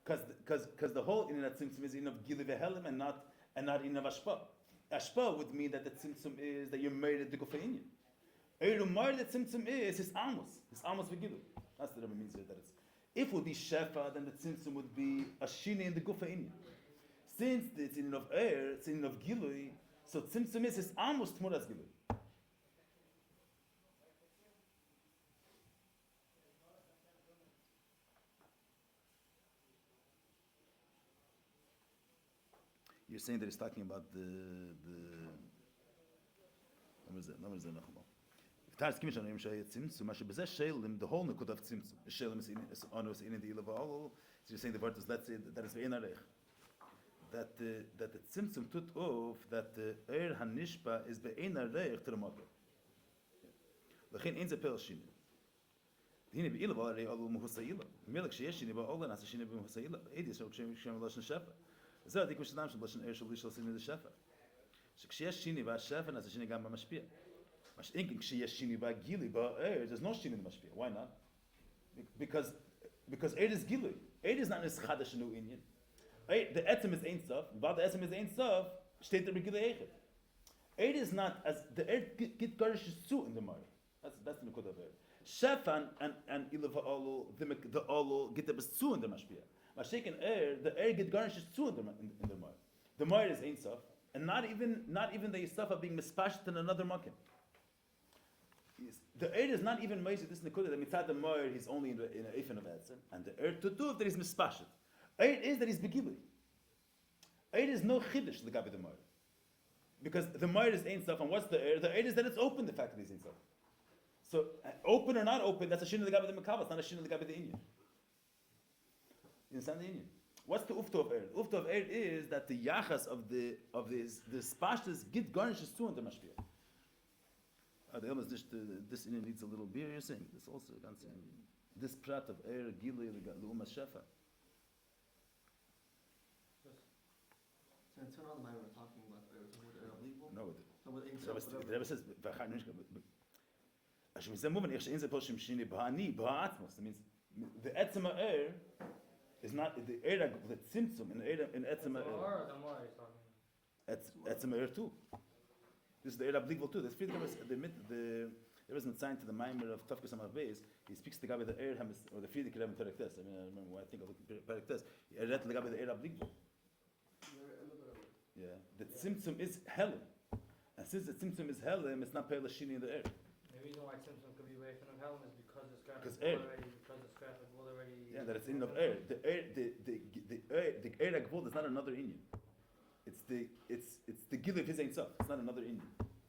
Because the whole in that tzimtzum is in of gili vehelim and not in of ashpa. Ashpa would mean that the tzimtzum is that you're married at the gufayinyan. Eiru married the tzimtzum is his amos vegilu. That's the Rebbe means here that it's. If it would be shefa, then the tzimtzum would be a shini in the gufayinyan. Since it's in of air, it's in of gilui, so tzimtzum is his amos tmuras gilui. You're saying that he's talking about the what is that? Tars kimishan yom shay tzimtzum, ma shebezeh shelim, the whole nekud of tzimtzum. Shelim is onus in the ilaval. So you're saying the word is, let's say that is ve'enarech. That the tzimtzum tut off that the er hanishpa is ve'enarech to the mother. Lechin ein ze pel shini. Hine be'ilaval rei alu muhusayila. Melech sheyesh shini ba'ola nasa shini b'muhusayila. Edis shok shem lashon shefa. זה הדיקוש אדם של לשון ער של איש עושים לזה שפע. שכשיש שיני והשפע, אז השיני גם במשפיע. מה שאין כן כשיש שיני והגילי בער, there's no שיני במשפיע. Why not? Because air is gili. Air is not this chadash new Indian. The etzem is ein sof. While the etzem is ein sof, steht der begili eichet. Air is not as the air get garish zu in the mar. That's the mekud of air. Shefan and ilav ha'olu, the olu get the zu in the mashpiya. Mashik and air, the air get garnished too in the mar. The mar is ein sof, and not even the yisaf are being mispashed in another makim. The air is not even measured this nekuda that mitzad the mar he's only in a ifin of etzem, and the air to do that he's mispashed. Air is that he's begili. Air is no chiddush legabi the mar, because the mar is ein sof, and what's the air? The air is that it's open. The fact that he's ein sof. So open or not open, that's a shin legabi the makabah. It's not a shin legabi the inyan. You understand the Indian? What's the ufta of air? The ufta of air is that the yachas of the spashtas get garnishes too in the mashpia. The Elmas this Indian needs a little beer. You're saying this also this prat of air gili leuma shefa. So until now, we're talking about air unbelievable. No, So what the Rebbe says v'achar nishka. Ashim zeh moving. Yechshe inze poshim shini b'hani b'hatmos. That means the etzema air is not the air the tzimtzum in etzema air. Etzema air too. This is the air blikvol too. There's three the There isn't sign to the Maamar of Tafkas Amar Beis. He speaks to the guy with the air or the Friedrich Rebbe Perek Tes. I mean, I remember when I think of Perek Tes. He read to the guy with the air Abligbo. Yeah, the Tzimtzum is Helim. And since the Tzimtzum is Helim, it's not Perek Shini in the air. The reason why Simpson could be away from Helen is because the scrap Because is air. already, because the scrap is already. Yeah, that it's in of air. The air Agvod is not another Indian. It's the Gil of his Ein Sof. It's not another Indian.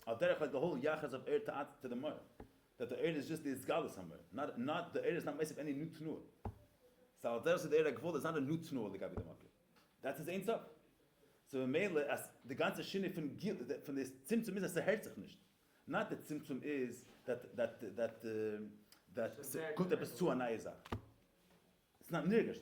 Al derech like the whole Yachas of air to the Mar. That the air is just the Izgala somewhere. Not the air is not of any new Tnur. So al derech the air Agvod is not a new Tnur the Gabi the Makir. That's his Ein Sof. So Mele as the ganze Shinne von the Tzimtzum is as the Herzach nicht. Not that Tzimtzum is that kommt etwas zu an neue Sache. It's not nirgends.